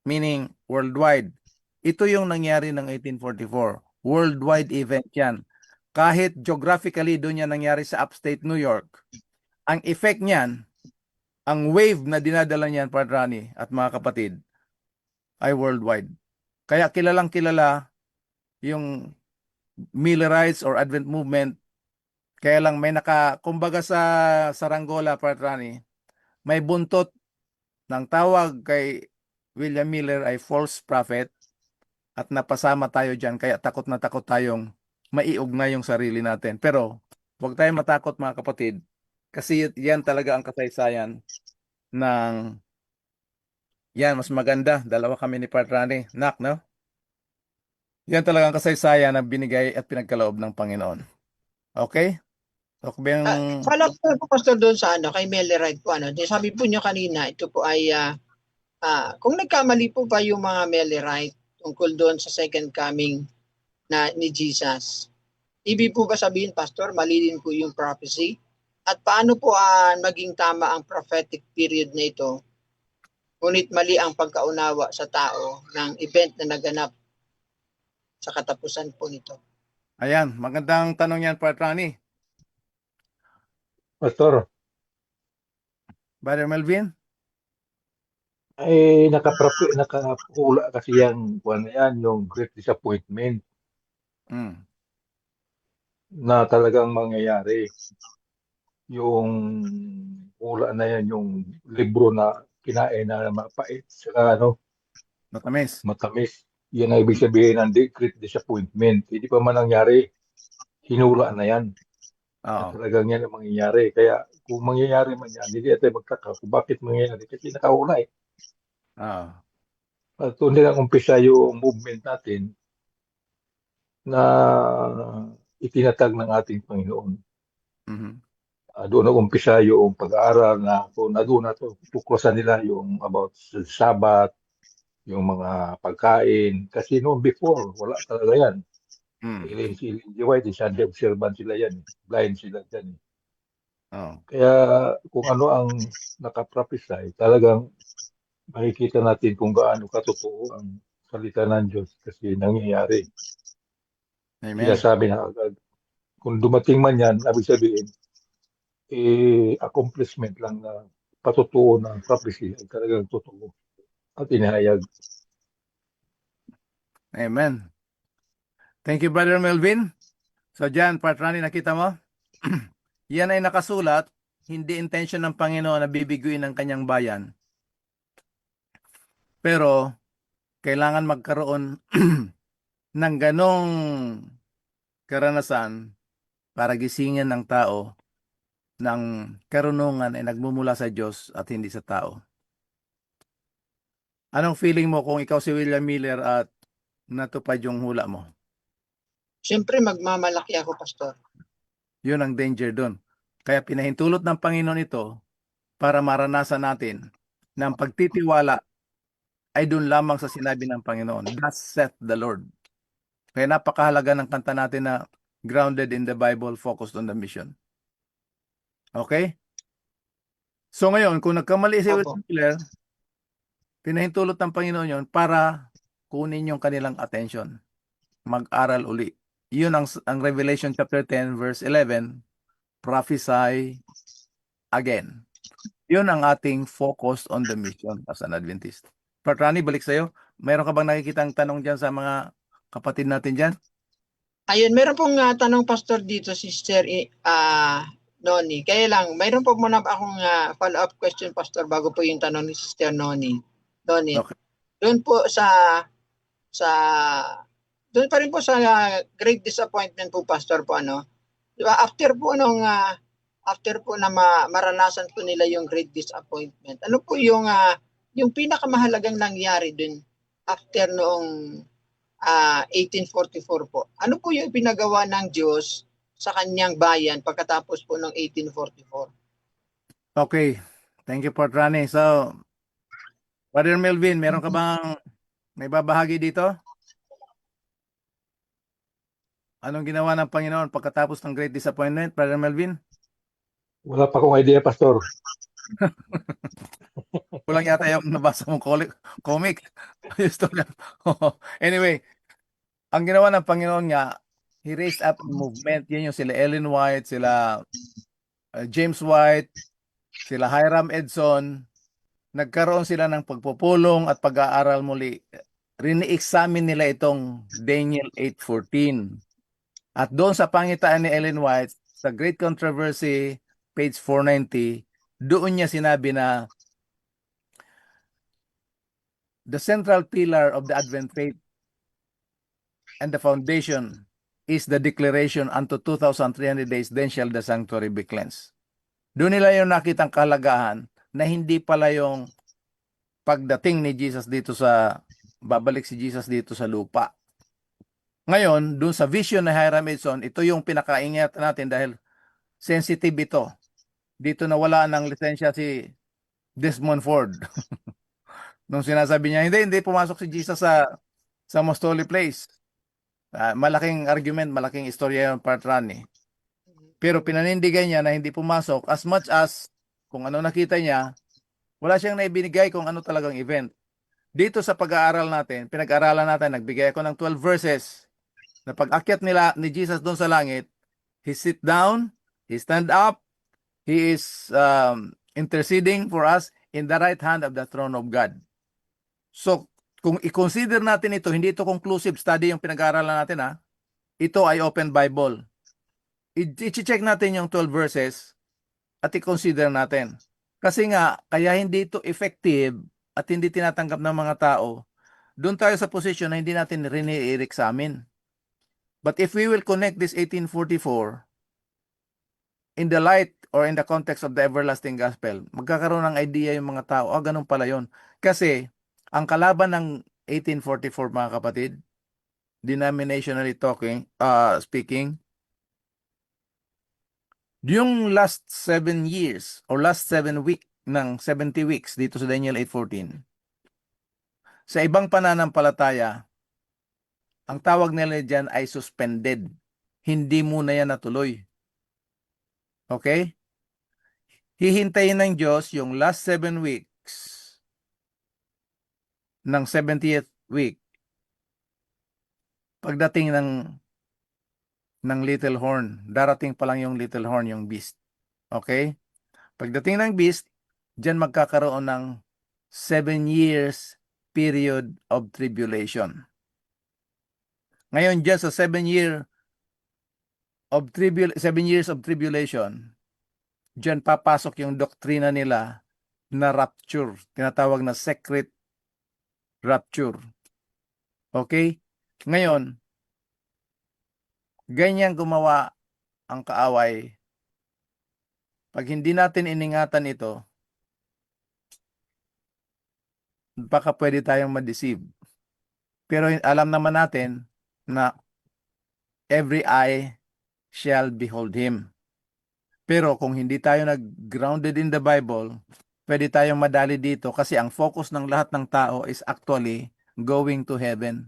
meaning worldwide. Ito yung nangyari ng 1844. Worldwide event yan. Kahit geographically doon yan nangyari sa upstate New York, ang effect niyan, ang wave na dinadala niyan, Part Rani at mga kapatid, ay worldwide. Kaya kilalang kilala yung Millerites or Advent movement. Kaya lang may kumbaga sa saranggola, Part Rani, may buntot ng tawag kay William Miller ay false prophet at napasama tayo dyan kaya takot na takot tayong maiugnay yung sarili natin. Pero huwag tayong matakot mga kapatid kasi yan talaga ang kasaysayan ng yan, mas maganda. Dalawa kami ni Patrani. Nak, no? Yan talaga ang kasaysayan na binigay at pinagkaloob ng Panginoon. Okay? Okay ba yung... Follow up po, Pastor, doon sa kay Mellerite po. Sabi po niyo kanina, ito po ay, kung nagkamali po ba yung mga Mellerite tungkol doon sa second coming ni Jesus, ibig po ba sabihin, Pastor, mali din po yung prophecy? At paano po maging tama ang prophetic period na ito, ngunit mali ang pagkaunawa sa tao ng event na naganap sa katapusan po nito? Ayan, magandang tanong yan, Patrani. Pastor, Brother Melvin? nakapula kasi yan, kuwan na yan, yung Great Disappointment Mm. na talagang mangyayari. Yung pula na yan, yung libro na kinain na mapait, saka matamis. Yan ang ibig sabihin ng Great Disappointment. Hindi pa man nangyari, hinula na yan. Oo. Talagang yan ang mangyayari. Kaya kung mangyayari man yan, hindi natin magtaka kung bakit mangyayari. Kasi nakauna eh. Oo. At doon din ang umpisa yung movement natin na itinatag ng ating Panginoon. Mhm. Doon nag-umpisa yung pag-aaral na kung doon na tuklasan nila yung about Sabbath, yung mga pagkain. Kasi noon before, wala talaga yan. Mm. Si Ellen G. White, Sunday observant sila yan. Blind sila dyan. Oo. Kaya kung ano ang nakaprophesy, talagang makikita natin kung gaano katotoo ang salita ng Diyos kasi nangyayari. Amen. Sinasabi na agad. Kung dumating man yan, ibig sabihin, accomplishment lang na patutuo ng prophecy ay talagang totoo at inihayag. Amen. Thank you, Brother Melvin. So dyan, Patrani, nakita mo? Yan ay nakasulat, hindi intention ng Panginoon na bibiguin ang kanyang bayan. Pero, kailangan magkaroon ng ganong karanasan para gisingin ng tao ng karunungan ay nagmumula sa Diyos at hindi sa tao. Anong feeling mo kung ikaw si William Miller at natupad yung hula mo? Siyempre, magmamalaki ako, Pastor. Yun ang danger doon. Kaya pinahintulot ng Panginoon ito para maranasan natin na ang pagtitiwala ay doon lamang sa sinabi ng Panginoon. Thus saith the Lord. Kaya napakahalaga ng kanta natin na grounded in the Bible, focused on the mission. Okay? So ngayon, kung nagkamali si Opo. William Miller, pinahintulot ng Panginoon yon para kunin yung kanilang attention. Mag-aral uli. Yun ang Revelation chapter 10 verse 11, prophesy again. Yun ang ating focus on the mission as an Adventist. Patrani, balik sa'yo. Mayroon ka bang nakikitang tanong dyan sa mga kapatid natin dyan? Ayun, meron pong tanong, Pastor, dito, Sister Noni. Kaya lang, mayroon po muna akong follow-up question, Pastor, bago po yung tanong ni Sister Noni. Okay. Doon po doon pa rin po sa great disappointment po, Pastor, po diba, after po na maranasan po nila yung great disappointment, ano po yung pinakamahalagang nangyari dun after noong 1844 po? Ano po yung pinagawa ng Diyos sa kanyang bayan pagkatapos po ng 1844? Okay. Thank you, Patrani. So, Brother Melvin, meron ka bang may babahagi dito? Anong ginawa ng Panginoon pagkatapos ng Great Disappointment, Brother Melvin? Wala pa akong idea, Pastor. Kulang yata yung nabasa mong comic. Anyway, ang ginawa ng Panginoon nga, He raised up a movement. Yan yung sila Ellen White, sila James White, sila Hiram Edson. Nagkaroon sila ng pagpupulong at pag-aaral muli. Rini-examine nila itong Daniel 8:14. At doon sa pangitaan ni Ellen White, sa Great Controversy, page 490, doon niya sinabi na the central pillar of the Advent faith and the foundation is the declaration unto 2,300 days, then shall the sanctuary be cleansed. Doon nila yung nakitang kahalagahan na hindi pala yung pagdating ni Jesus dito babalik si Jesus dito sa lupa. Ngayon, doon sa vision ni Hiram Edson, ito yung pinakaingat natin dahil sensitive ito. Dito nawala ng lisensya si Desmond Ford. Nung sinasabi niya, hindi pumasok si Jesus sa Most Holy Place. Malaking argument, malaking istorya yung Patrani. Pero pinanindigan niya na hindi pumasok as much as kung ano nakita niya, wala siyang naibinigay kung ano talagang event. Dito sa pag-aaral natin, pinag-aaralan natin, nagbigay ako ng 12 verses na pag-akyat ni Jesus doon sa langit, he sit down, he stand up, he is interceding for us in the right hand of the throne of God. So, kung i-consider natin ito, hindi ito conclusive study yung pinag-aaralan natin ito ay open Bible. I-check natin yung 12 verses at i-consider natin. Kasi nga, kaya hindi ito effective at hindi tinatanggap ng mga tao, doon tayo sa position na hindi natin rin i-examine. But if we will connect this 1844 in the light or in the context of the everlasting gospel, magkakaroon ng idea yung mga tao, ganun pala yun. Kasi, ang kalaban ng 1844, mga kapatid, denominationally speaking, yung last 7 years or last 7 week ng 70 weeks dito sa Daniel 8:14, sa ibang pananampalataya, ang tawag nila dyan ay suspended. Hindi muna yan natuloy. Okay? Hihintayin ng Diyos yung last 7 weeks ng 70th week pagdating ng little horn. Darating pa lang yung little horn, yung beast. Okay? Pagdating ng beast, dyan magkakaroon ng 7 years period of tribulation. Ngayon dyan sa 7 years of tribulation, dyan papasok yung doktrina nila na rapture. Tinatawag na secret rapture. Okay? Ngayon, ganyan gumawa ang kaaway. Pag hindi natin iningatan ito, baka pwede tayong ma-deceive. Pero alam naman natin na every eye shall behold him. Pero kung hindi tayo nag-grounded in the Bible, pwede tayong madali dito kasi ang focus ng lahat ng tao is actually going to heaven.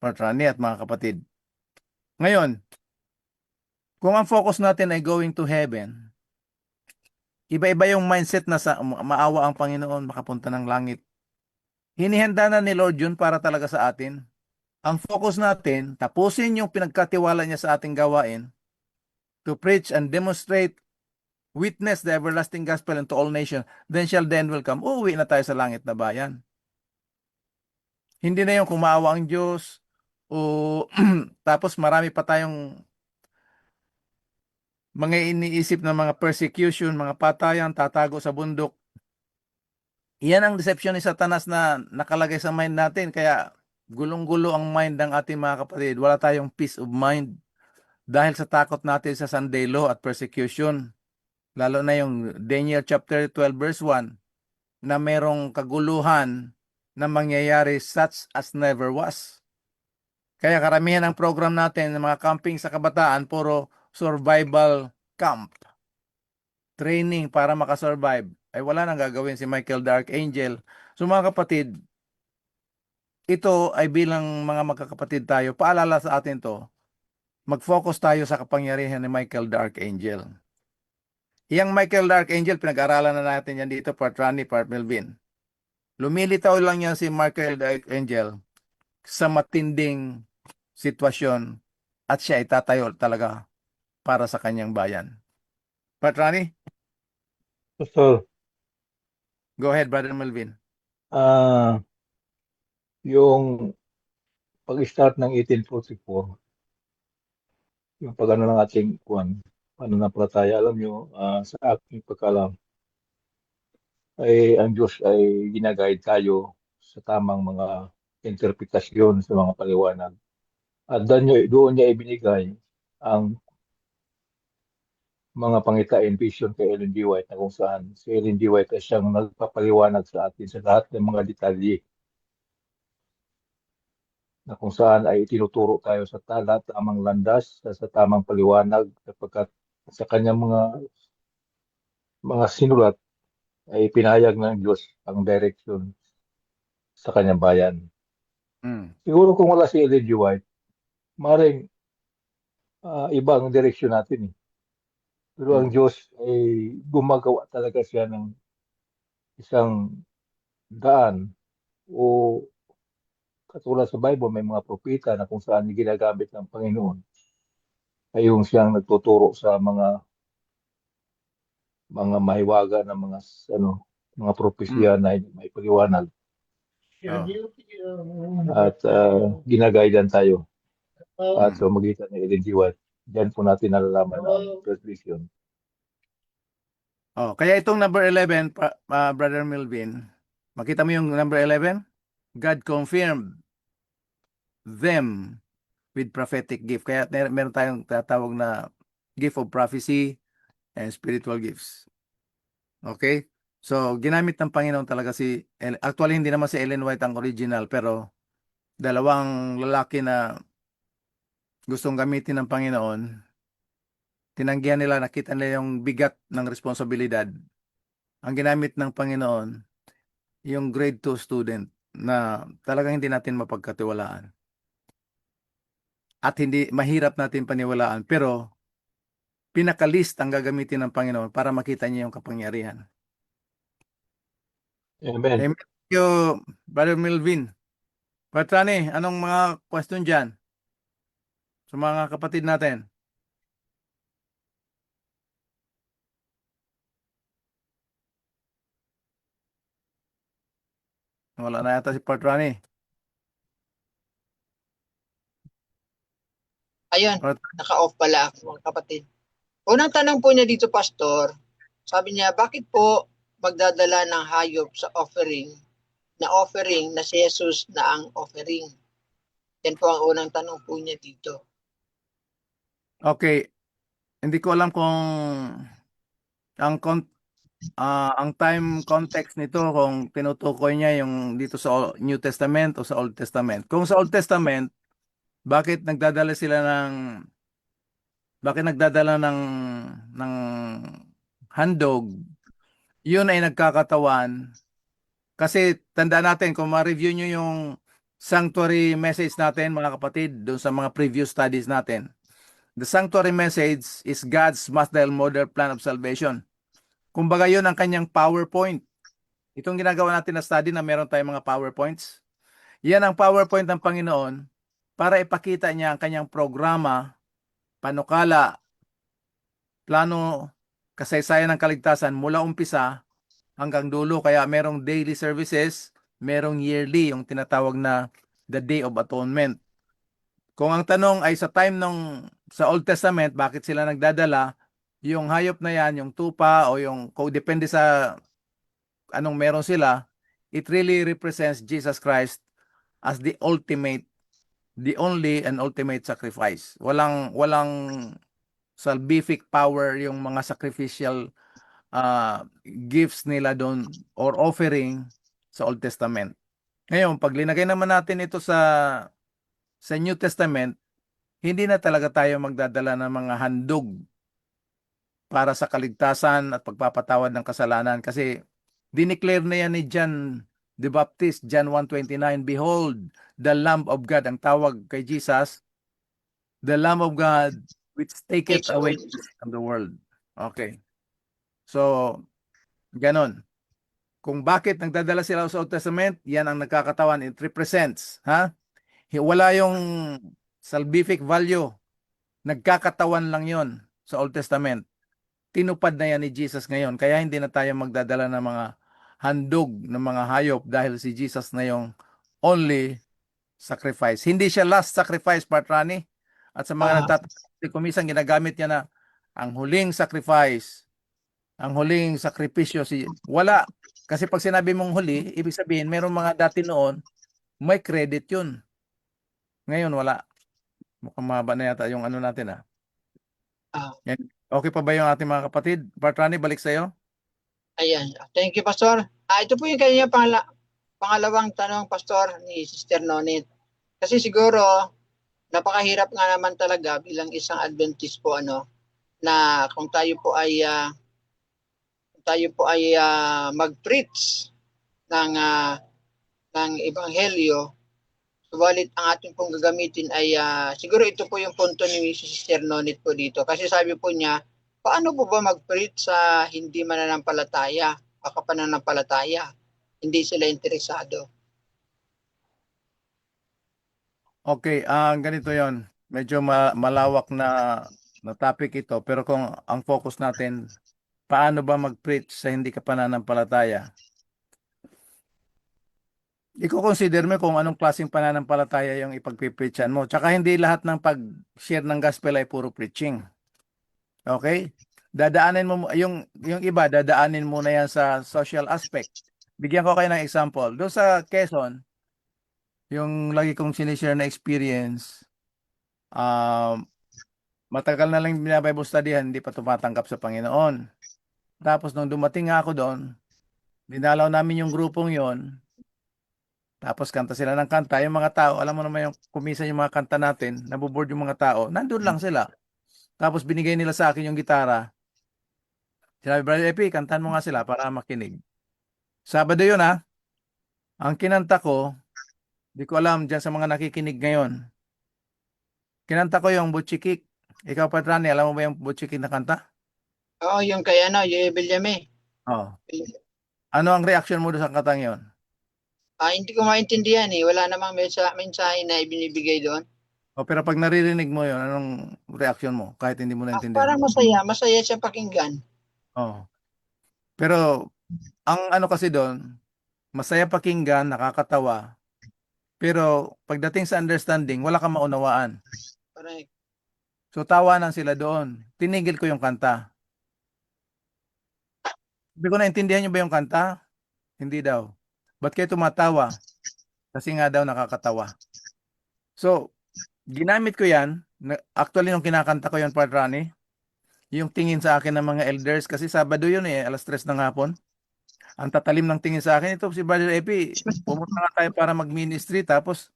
Patrani at mga kapatid. Ngayon, kung ang focus natin ay going to heaven, iba-iba yung mindset na sa maawa ang Panginoon, makapunta ng langit. Hinihanda na ni Lord yun para talaga sa atin. Ang focus natin, tapusin yung pinagkatiwala niya sa ating gawain, to preach and demonstrate, witness the everlasting gospel unto all nations, then shall the end will come. Uuwi na tayo sa langit na bayan. Hindi na yung kung maawa ang Diyos, o tapos marami pa tayong mga iniisip na mga persecution, mga patayan, tatago sa bundok. Iyan ang deception ni Satanas na nakalagay sa mind natin. Kaya gulong-gulo ang mind ng ating mga kapatid. Wala tayong peace of mind dahil sa takot natin sa Sunday law at persecution. Lalo na yung Daniel chapter 12 verse 1 na merong kaguluhan na mangyayari such as never was. Kaya karamihan ng program natin ng mga camping sa kabataan, puro survival camp. Training para makasurvive. Ay wala nang gagawin si Michael the Archangel. So mga kapatid, ito ay bilang mga magkakapatid tayo, paalala sa atin to, mag-focus tayo sa kapangyarihan ni Michael the Archangel. Iyang Michael the Archangel, pinag-aralan na natin yan dito, part Rani, part Melvin. Lumilitaw lang yan si Michael the Archangel sa matinding sitwasyon at siya itatayo talaga para sa kanyang bayan. Part Rani? Pastor, Go ahead, Brother Melvin. yung pag-start ng 1844, yung pag-ano ng ating pananampalataya, alam nyo, sa aking pagkalam, ay ang Diyos ay ginaguide tayo sa tamang mga interpretasyon sa mga paliwanag. At doon niya ibinigay ang mga pangitain vision kay Ellen G. White na kung saan si Ellen G. White ay siyang nagpapaliwanag sa atin sa lahat ng mga detalye na kung saan ay tinuturo tayo sa tamang landas, sa tamang paliwanag sapagkat sa kanyang mga sinulat ay pinahayag ng Diyos ang direction sa kanyang bayan. Mm. Siguro kung wala si Ellen G. White, maring iba ang direksyon natin eh. Pero ang Diyos ay gumagawa talaga siya ng isang daan o katulad sa Bible may mga propeta na kung saan ginagamit ng Panginoon ay yung siyang nagtuturo sa mga mahiwaga na mga propesya na may paliwanag. At ginagaidan tayo at sa magitan ng Ellen G. White. Diyan po natin nalalaman ang first vision. Kaya itong number 11, Brother Melvin, makita mo yung number 11? God confirmed them with prophetic gift. Kaya meron tayong tatawag na gift of prophecy and spiritual gifts. Okay? So, ginamit ng Panginoon talaga actually hindi naman si Ellen White ang original, pero dalawang lalaki na gustong gamitin ng Panginoon, tinanggihan nila, nakita nila yung bigat ng responsibilidad. Ang ginamit ng Panginoon, yung grade 2 student na talagang hindi natin mapagkatiwalaan. At hindi mahirap natin paniwalaan, pero pinakalist ang gagamitin ng Panginoon para makita niya yung kapangyarihan. Amen. Thank you, Brother Melvin. Patrani, anong mga question dyan sa mga kapatid natin? Wala na yata si Patrani. Ayun, naka-off pala ako mga kapatid. Unang tanong po niya dito, Pastor, sabi niya, bakit po magdadala ng hayop sa offering na si Jesus na ang offering? Yan po ang unang tanong po niya dito. Okay. Hindi ko alam kung ang time context nito kung tinutukoy niya yung dito sa New Testament o sa Old Testament. Kung sa Old Testament, bakit nagdadala ng handog? Yun ay nagkakatawan kasi tandaan natin kung ma-review nyo yung sanctuary message natin mga kapatid doon sa mga previous studies natin. The sanctuary message is God's master model plan of salvation. Kumbaga yun ang kanyang PowerPoint. Itong ginagawa natin na study na meron tayong mga PowerPoints. Yan ang PowerPoint ng Panginoon para ipakita niya ang kanyang programa, panukala, plano, kasaysayan ng kaligtasan mula umpisa hanggang dulo. Kaya merong daily services, merong yearly, yung tinatawag na the Day of Atonement. Kung ang tanong ay sa sa Old Testament, bakit sila nagdadala, yung hayop na yan, yung tupa o depende sa anong meron sila, it really represents Jesus Christ as the only and ultimate sacrifice. Walang salvific power yung mga sacrificial gifts nila doon or offering sa Old Testament. Ngayon, pag linagay naman natin ito sa New Testament, hindi na talaga tayo magdadala ng mga handog para sa kaligtasan at pagpapatawad ng kasalanan kasi dineclare na yan ni John the Baptist, John 1:29, behold, the Lamb of God, ang tawag kay Jesus, the Lamb of God which taketh away the sin of the world. Okay. So, ganon. Kung bakit nagdadala sila sa Old Testament, yan ang nagkakatawan. It represents. Wala yung salvific value. Nagkakatawan lang yon sa Old Testament. Tinupad na yan ni Jesus ngayon. Kaya hindi na tayo magdadala ng mga handog ng mga hayop dahil si Jesus na yung only sacrifice. Hindi siya last sacrifice, Patrani. At sa mga nagtatanong, kumisang ginagamit niya na ang huling sacrifice, ang huling sakripisyo. Wala. Kasi pag sinabi mong huli, ibig sabihin, mayroong mga dati noon, may credit yun. Ngayon, wala. Mukhang mahaba na yata yung ano natin, ah. Ah, Yan. Okay pa ba yung ating mga kapatid? Bartrani, balik sa'yo. ayan. Thank you, Pastor. Ito po yung kanya pangalawang tanong, Pastor, ni Sister Nonit. Kasi siguro, napakahirap nga naman talaga bilang isang Adventist po, na kung tayo po ay mag-preach ng ebanghelyo, subalit ang ating pong gagamitin ay siguro ito po yung punto ni Sister Nonit po dito. Kasi sabi po niya, paano po ba mag-preach sa hindi mananampalataya, baka pananampalataya? Hindi sila interesado. Okay, ganito yon. Medyo malawak na topic ito. Pero kung ang focus natin, paano ba mag-preach sa hindi ka pananampalataya? Iko-consider mo kung anong klaseng pananampalataya yung ipagpipreachan mo. Tsaka hindi lahat ng pag-share ng gospel ay puro preaching. Okay? Dadaanin mo, yung iba, dadaanin mo na yan sa social aspect. Bigyan ko kayo ng example. Doon sa Quezon, yung lagi kong sinishare na experience, matagal na lang binabible studyhan, hindi pa tumatanggap sa Panginoon. Tapos nung dumating nga ako doon, dinalaw namin yung grupong yon. Tapos kanta sila ng kanta. Yung mga tao, alam mo naman yung kumisa yung mga kanta natin, nabuboard yung mga tao, nandun lang sila. Tapos binigay nila sa akin yung gitara. Sinabi, Brother Epi, kantan mo nga sila para makinig. Sabado yun, ha. Ang kinanta ko, di ko alam dyan sa mga nakikinig ngayon. Kinanta ko yung Butchikik. Ikaw, Patrani, alam mo ba yung Butchikik na kanta? Oo, yung kay yung Villame. Oo. Ano ang reaction mo doon sa kantang yon? Hindi ko maintindihan eh. Wala namang mensahe na ibinibigay doon. O, pero pag naririnig mo yon, anong reaction mo? Kahit hindi mo naintindihan. Parang masaya. Masaya siya pakinggan. Oo. Pero, ang ano kasi doon, masaya pakinggan, nakakatawa. Pero, pagdating sa understanding, wala kang maunawaan. Parang, So, tawanan sila doon. Tinigil ko yung kanta. Sabi ko, naintindihan niyo ba yung kanta? Hindi daw. Ba't kayo tumatawa? Kasi nga daw nakakatawa. So, ginamit ko yan. Actually, nung kinakanta ko yun, Padrani, yung tingin sa akin ng mga elders, kasi Sabado yun eh, alas 3 ng hapon. Ang tatalim ng tingin sa akin, ito si Brother Epi, pumunta nga tayo para mag-ministry, tapos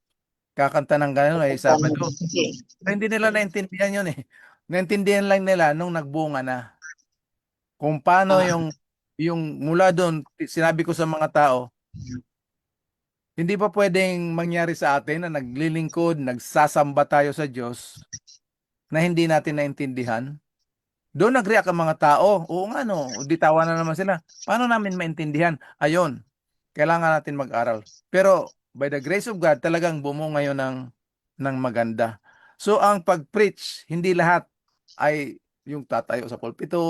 kakanta ng gano'n eh, Sabado. So, hindi nila naintindihan yun eh. Naintindihan lang nila nung nagbunga na. Kung paano yung mula doon, sinabi ko sa mga tao, hindi pa pwedeng mangyari sa atin na naglilingkod, nagsasamba tayo sa Diyos na hindi natin naintindihan. Doon nag-react ang mga tao. Oo nga no, di tawa na naman sila. Paano namin maintindihan? Ayon, kailangan natin mag-aral. Pero by the grace of God, talagang bumunga ngayon ng maganda. So ang pag-preach, hindi lahat ay yung tatayo sa pulpito,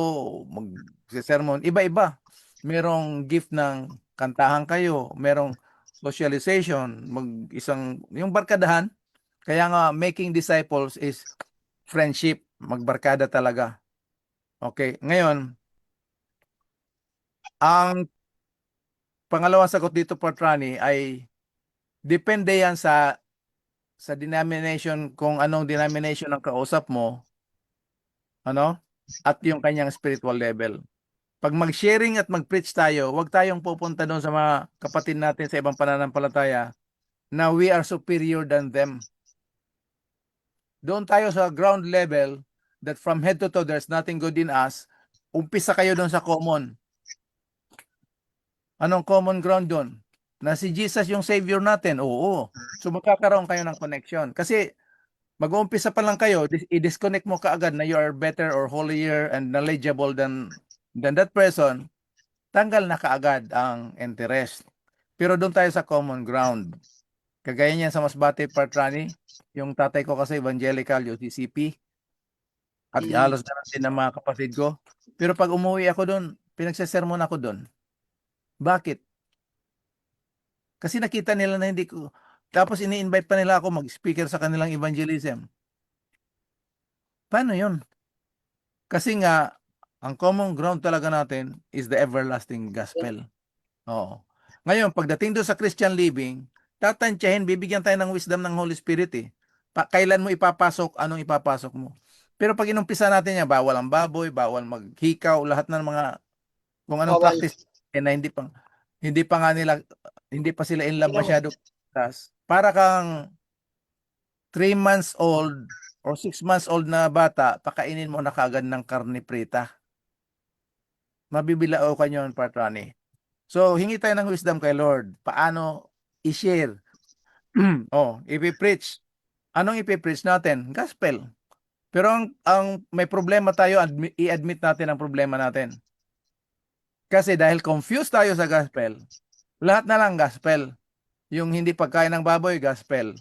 mag-sermon. Iba-iba. Merong gift ng kantahan kayo, merong socialization, yung barkadahan. Kaya nga, making disciples is friendship, magbarkada talaga. Okay, ngayon, ang pangalawang sagot dito, Portrani, ay depende yan sa denomination, kung anong denomination ang kausap mo, ano, at yung kanyang spiritual level. Pag mag-sharing at mag-preach tayo, huwag tayong pupunta doon sa mga kapatid natin sa ibang pananampalataya na we are superior than them. Doon tayo sa ground level that from head to toe there's nothing good in us. Umpisa kayo doon sa common. Anong common ground doon? Na si Jesus yung Savior natin. Oo. So magkakaroon kayo ng connection. Kasi mag-uumpisa pa lang kayo, i-disconnect mo kaagad na you are better or holier and knowledgeable than that person, tanggal na kaagad ang interest. Pero doon tayo sa common ground. Kagaya niyan sa Masbate, Partrani, yung tatay ko kasi evangelical, UCCP, at halos ganun din ng mga kapatid ko. Pero pag umuwi ako doon, pinagsesermon ako doon. Bakit? Kasi nakita nila na hindi ko, tapos ini-invite pa nila ako mag-speaker sa kanilang evangelism. Paano yun? Kasi nga, ang common ground talaga natin is the everlasting gospel. Oo. Ngayon, pagdating doon sa Christian living, tatantyahin, bibigyan tayo ng wisdom ng Holy Spirit eh. Kailan mo ipapasok, anong ipapasok mo. Pero pag inumpisa natin yan, bawal ang baboy, bawal maghikaw, lahat ng mga kung anong Bawal. practice na hindi pa nga nila hindi pa sila in love Tingnan mo. masyado. Para kang 3 months old or 6 months old na bata, pakainin mo na kaagad ng karne prita. Mabibilao ka nyon, Patrani. So, hingi tayo ng wisdom kay Lord. Paano i-share? Ipi-preach. Anong ipi-preach natin? Gospel. Pero ang may problema tayo, i-admit natin ang problema natin. Kasi dahil confused tayo sa gospel, lahat na lang gospel. Yung hindi pagkain ng baboy, gospel.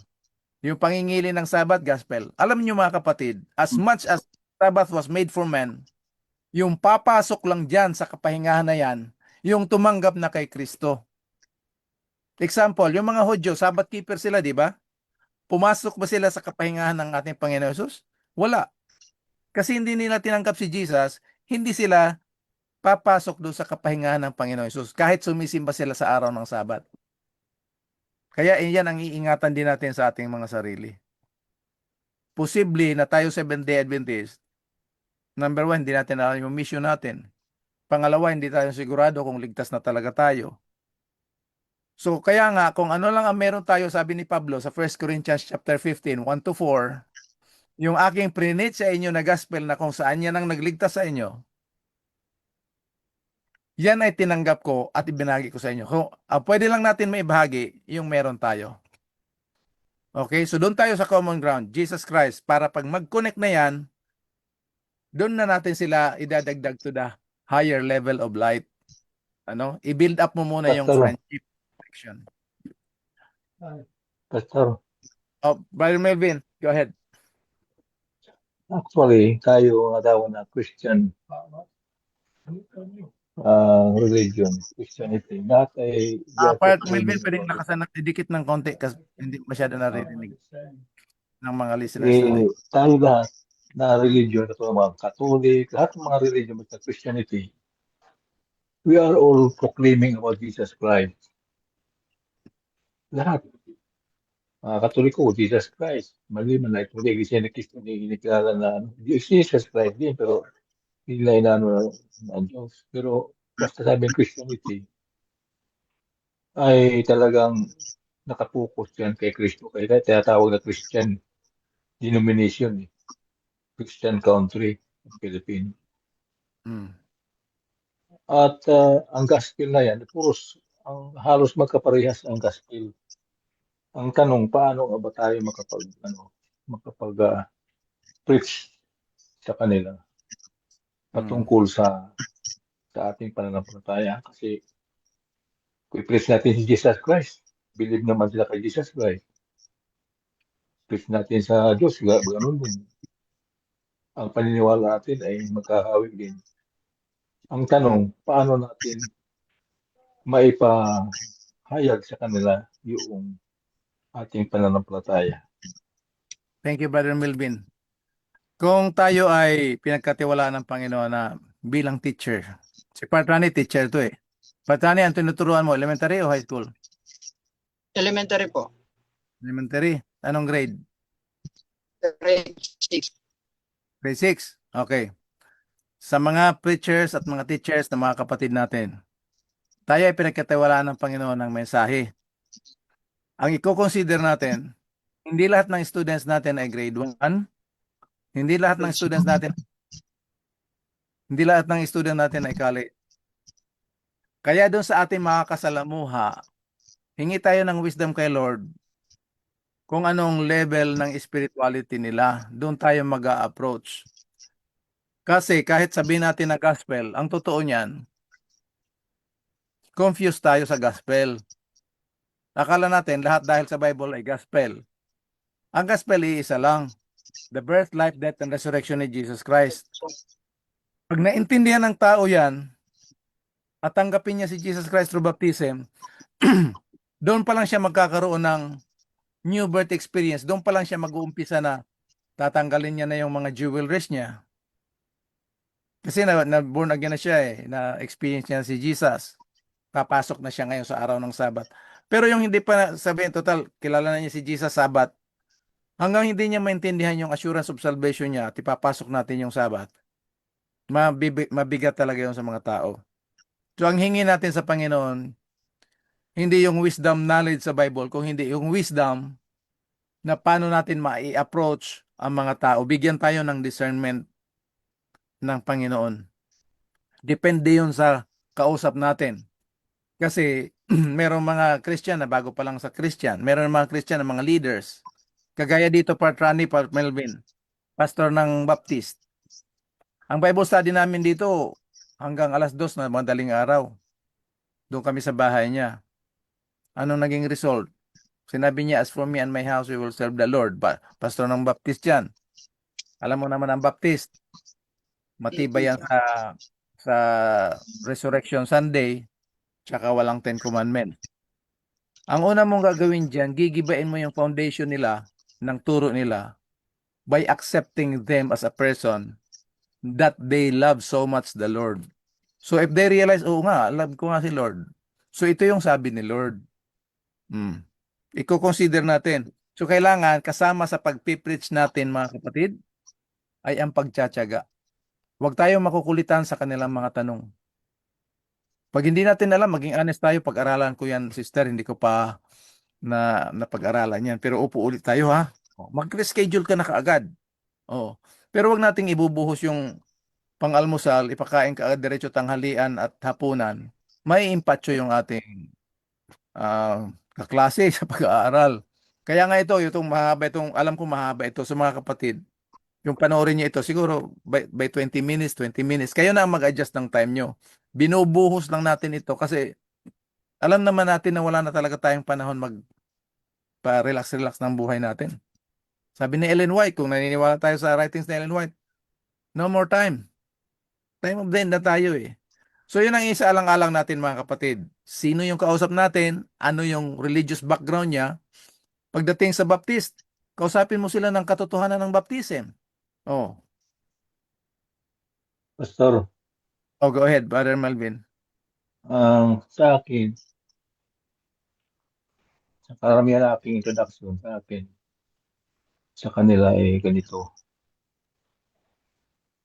Yung pangingili ng Sabat, gospel. Alam niyo mga kapatid, as much as Sabbath was made for men, yung papasok lang dyan sa kapahingahan na yan, yung tumanggap na kay Kristo. Example, yung mga Hudyo, Sabbath keeper sila, di ba? Pumasok ba sila sa kapahingahan ng ating Panginoon Jesus? Wala. Kasi hindi nila tinanggap si Jesus, hindi sila papasok doon sa kapahingahan ng Panginoon Jesus, kahit sumisimba sila sa araw ng Sabat. Kaya iyan ang iingatan din natin sa ating mga sarili. Posible na tayo Seventh-day Adventist, number 1, hindi natin alam yung mission natin. Pangalawa, hindi tayo sigurado kung ligtas na talaga tayo. So kaya nga, kung ano lang ang meron tayo, sabi ni Pablo sa 1 Corinthians chapter 15, 1-4, yung aking preach sa inyo na gospel na kung saan yan ang nagligtas sa inyo, yan ay tinanggap ko at ibinahagi ko sa inyo. Kung pwede lang natin maibahagi yung meron tayo. Okay, so doon tayo sa common ground, Jesus Christ, para pag mag-connect na yan, doon na natin sila idadagdag to the higher level of light. I-build up mo muna yung Pastor. friendship connection. Pastor, Brother Melvin, go ahead. actually, tayo nga daw na Christian religion, Christianity, not a Part Melvin, pwedeng nakasanak didikit ng konti kasi hindi masyado naririnig ng mga listeners natin. tayo lahat na religion, ito mga Catholic, lahat ng mga religion sa Christianity, we are all proclaiming about Jesus Christ. Lahat. Mga Katoliko, Jesus Christ. Mali man like muli, Iglesia ni Cristo, hindi kinikilala na Jesus Christ din, pero hindi na inano na Diyos. Pero basta sabi ng Christianity, ay talagang nakapokus yan kay Kristo. Kaya tinatawag na Christian denomination, Christian country, ang Philippines. At ang gospel na yan, halos magkaparehas ang gospel. Ang tanong, paano ba tayo preach sa kanila patungkol sa ating pananampalataya? Kasi kung i-preach natin si Jesus Christ, believe naman sila kay Jesus Christ. Preach natin sa Diyos, ganoon din. Ang paniniwala natin ay magkahawig din. Ang tanong, paano natin maipahayag sa kanila yung ating pananampalataya? Thank you, Brother Melvin. Kung tayo ay pinagkatiwalaan ng Panginoon na bilang teacher, si Patrani teacher to eh. Patrani, ang tinuturuan mo, elementary o high school? Elementary po. Elementary. Anong grade? Grade 6. Grade 6. Okay. Sa mga preachers at mga teachers na mga kapatid natin, tayo ay pinagkatiwalaan ng Panginoon ng mensahe. Ang i-consider natin, hindi lahat ng students natin ay grade 1. Hindi lahat ng students natin ay college. Kaya doon sa ating mga kasalamuha, hingi tayo ng wisdom kay Lord kung anong level ng spirituality nila. Doon tayo mag-a-approach. Kasi kahit sabihin natin na gospel, ang totoo niyan, confused tayo sa gospel. Akala natin lahat dahil sa Bible ay gospel. Ang gospel iisa lang. The birth, life, death, and resurrection ni Jesus Christ. Pag naintindihan ng tao yan, at tanggapin niya si Jesus Christ through baptism, doon pa lang siya magkakaroon ng new birth experience. Doon pa lang siya mag-uumpisa na tatanggalin niya na yung mga jewelries niya. Kasi na born again na siya na experience niya si Jesus. papasok na siya ngayon sa araw ng Sabat. Pero yung hindi pa sabihin, total, kilala na niya si Jesus Sabat, hanggang hindi niya maintindihan yung assurance of salvation niya at ipapasok natin yung Sabat, mabigat talaga yun sa mga tao. So ang hingi natin sa Panginoon, hindi yung wisdom knowledge sa Bible, kung hindi yung wisdom na paano natin ma-approach ang mga tao. Bigyan tayo ng discernment ng Panginoon. Depende yun sa kausap natin. Kasi merong mga Christian na bago pa lang sa Christian. Meron mga Christian na mga leaders. Kagaya dito, Part Rani, Part Melvin, pastor ng Baptist. Ang Bible study namin dito hanggang alas 2 na madaling araw. Doon kami sa bahay niya. Anong naging result? Sinabi niya, as for me and my house, we will serve the Lord. Pastor ng Baptist yan. Alam mo naman ang Baptist, matibay yan sa Resurrection Sunday, tsaka walang 10 Commandments. Ang una mong gagawin dyan, gigibain mo yung foundation nila, ng turo nila, by accepting them as a person that they love so much the Lord. So if they realize, oo nga, love ko nga si Lord. So ito yung sabi ni Lord. Iko-consider natin. So kailangan kasama sa pag-preach natin, mga kapatid, ay ang pagtsatsaga. Huwag tayong makukulitan sa kanilang mga tanong. Pag hindi natin alam, maging honest tayo, pag-aralan ko yan, sister, hindi ko pa napag-aralan yan. Pero upo ulit tayo, ha? Mag-reschedule ka na kaagad. Pero wag nating ibubuhos yung pang-almusal, ipakain ka diretso tanghalian at hapunan. May impatso yung ating kaklase sa pag-aaral. Kaya nga ito, alam ko mahaba ito sa mga kapatid. Yung panoorin niyo ito, siguro by 20 minutes, kayo na ang mag-adjust ng time nyo. Binubuhos lang natin ito kasi alam naman natin na wala na talaga tayong panahon pa-relax ng buhay natin. Sabi ni Ellen White, kung naniniwala tayo sa writings ni Ellen White, no more time. Time of the end na tayo eh. So yun ang isa alang-alang natin, mga kapatid. Sino yung kausap natin? Ano yung religious background niya? Pagdating sa Baptist, kausapin mo sila ng katotohanan ng baptism. Pastor, Go ahead, Brother Melvin. sa akin, sa karamihan na aking introduction sa akin, sa kanila ganito.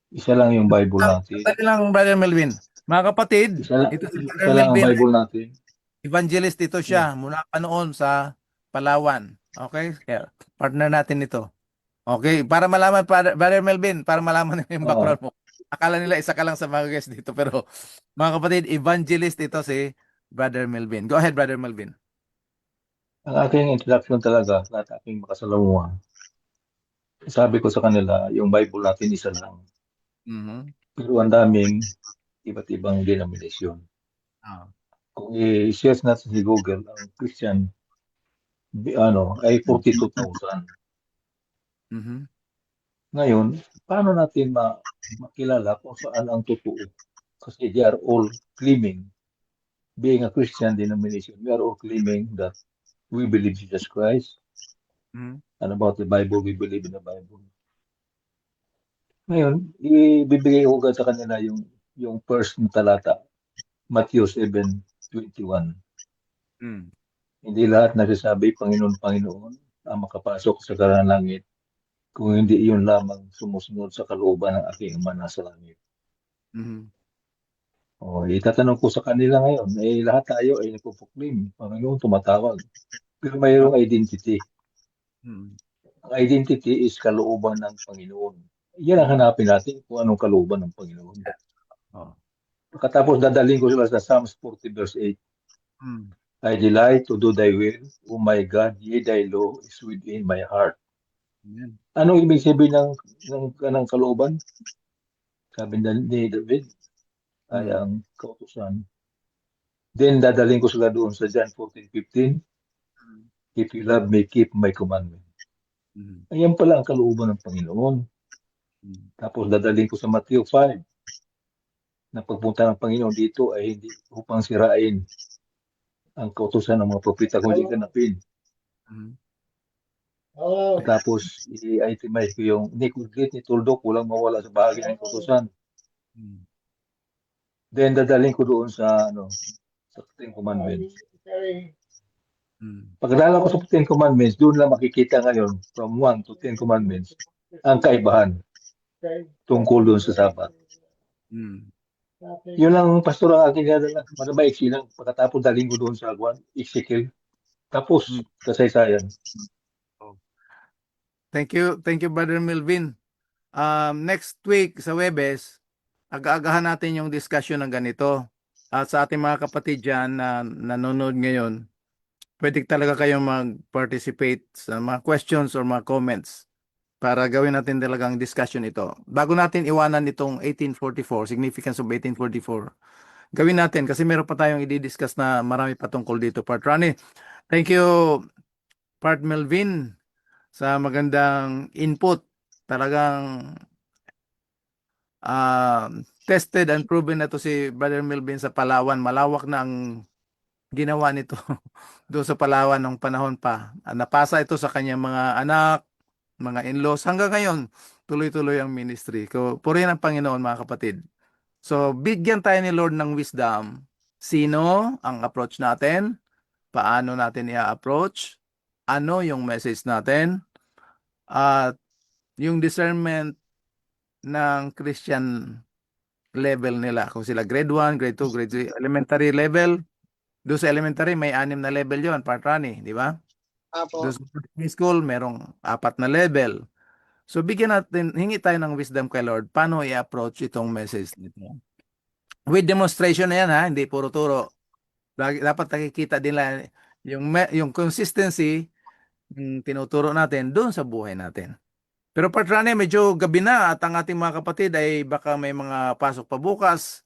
Isa lang yung Bible natin. Dali lang, Brother Melvin. Mga kapatid, ito si Brother lang ang Melvin. Bible natin. Evangelist ito siya mula pa noon sa Palawan. Okay? Kaya, partner natin ito. Okay? Para malaman, Brother Melvin, para malaman nila yung background mo. Akala nila isa ka lang sa mga guest dito. Pero mga kapatid, evangelist ito si Brother Melvin. Go ahead, Brother Melvin. Ang aking introduction talaga, lahat aking makasalamuha, sabi ko sa kanila, yung Bible natin isa lang. Pero ang daming iba't ibang denomination. Kung i-search natin si Google, ang Christian ay 42,000. Ngayon, paano natin makilala kung saan ang totoo? Kasi they are all claiming, being a Christian denomination, we are all claiming that we believe Jesus Christ. And about the Bible, we believe in the Bible. Ngayon, ibibigay ko sa kanila yung first na talata, Matthew 7:21. Hindi lahat nagsasabi, Panginoon, Panginoon, ang makapasok sa karang langit, kung hindi iyon lamang sumusunod sa kalooban ng aking Ama nasa langit. Itatanong ko sa kanila ngayon, lahat tayo ay nagpupuklaim, Panginoon, tumatawag. Pero mayroong identity. Ang identity is kalooban ng Panginoon. Yan ang hanapin natin kung anong kalooban ng Panginoon. Pagkatapos dadalhin ko sila sa Psalms 40 verse 8. I delight to do thy will, O my God, yea, thy law is within my heart. Anong ibig sabihin ng kalooban? Sabi ni David, ay ang kautusan. Then dadalhin ko sila doon sa John 14:15. If you love me, keep my commandment. Ayan pala ang kalooban ng Panginoon. Tapos dadalhin ko sa Matthew 5 na pagpunta ng Panginoon dito ay hindi upang sirain ang kautusan ng mga propeta kung hindi ganapin. Tapos i-itemize ko yung Nicolet ni Tuldok, walang mawala sa bahagi ng kautusan. Then dadalhin ko doon sa sa Ten Commandments. Mm. Pagdala ko sa Ten Commandments, doon lang makikita ngayon, from 1 to 10 Commandments, ang kaibahan tungkol doon sa Sabat. Mm. Yun lang, pastor, ang aking dadala. Manabaiksi lang. Pagkatapos daling ko doon sa Ezekiel. Tapos, kasaysayan. Thank you, Brother Melvin. Next week sa Webes, aga-agahan natin yung discussion ng ganito. At sa ating mga kapatid dyan na nanonood ngayon, pwede talaga kayong mag-participate sa mga questions or mga comments para gawin natin talagang discussion ito. Bago natin iwanan itong 1844, significance of 1844, gawin natin kasi meron pa tayong i-discuss na marami patungkol dito. Part Rani, thank you, Part Melvin, sa magandang input. Talagang tested and proven na to si Brother Melvin sa Palawan. Malawak na ang ginawa nito doon sa Palawan nung panahon pa. Napasa ito sa kanyang mga anak, mga in-laws. Hanggang ngayon, tuloy-tuloy ang ministry. Purihin ang Panginoon, mga kapatid. So, bigyan tayo ni Lord ng wisdom. Sino ang approach natin? Paano natin i-approach? Ano yung message natin? At yung discernment ng Christian level nila. Kung sila grade 1, grade 2, grade 3, elementary level. Doon sa elementary, may 6 na level yon, Part Rani, di ba? Apo. Doon sa school, merong 4 na level. So, bigyan natin, hingi tayo ng wisdom kay Lord, paano i-approach itong message nito. With demonstration na yan, ha? Hindi puro turo. Dapat nakikita din lang yung consistency yung tinuturo natin doon sa buhay natin. Pero Part Rani, medyo gabi na at ang ating mga kapatid ay baka may mga pasok pa bukas.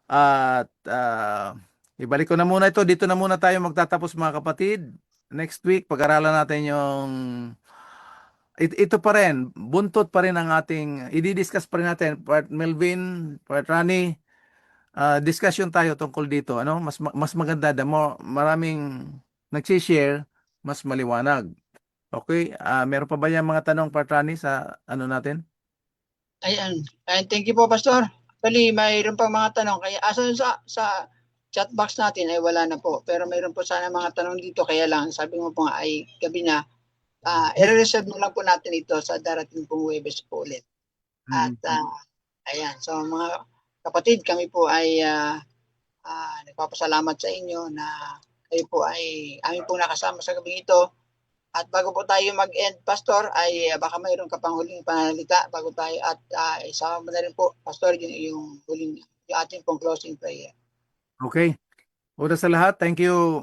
At ibalik ko na muna ito. Dito na muna tayo magtatapos, mga kapatid. Next week, pag-aralan natin yung ito pa rin, buntot pa rin ang ating, i-discuss pa rin natin, Part Melvin, Part Rani, discussion tayo tungkol dito. Ano? Mas maganda, the more maraming nagsishare, mas maliwanag. Okay? Meron pa ba yung mga tanong, Part Rani, sa ano natin? Ayan. Thank you po, Pastor. Actually, mayroon pang mga tanong. Kaya sa chat box natin ay wala na po. Pero mayroon po sana mga tanong dito. Kaya lang, sabi mo po nga ay gabi na. I-reserve na lang po natin ito sa darating pong Webes po ulit. At ayan. So mga kapatid, kami po ay nagpapasalamat sa inyo na kayo po ay amin po nakasama sa gabi ito. At bago po tayo mag-end, Pastor, ay baka mayroon ka pang huling panalita bago tayo at isama mo na rin po, Pastor, yung ating pong closing prayer. Okay. Una sa lahat, thank you,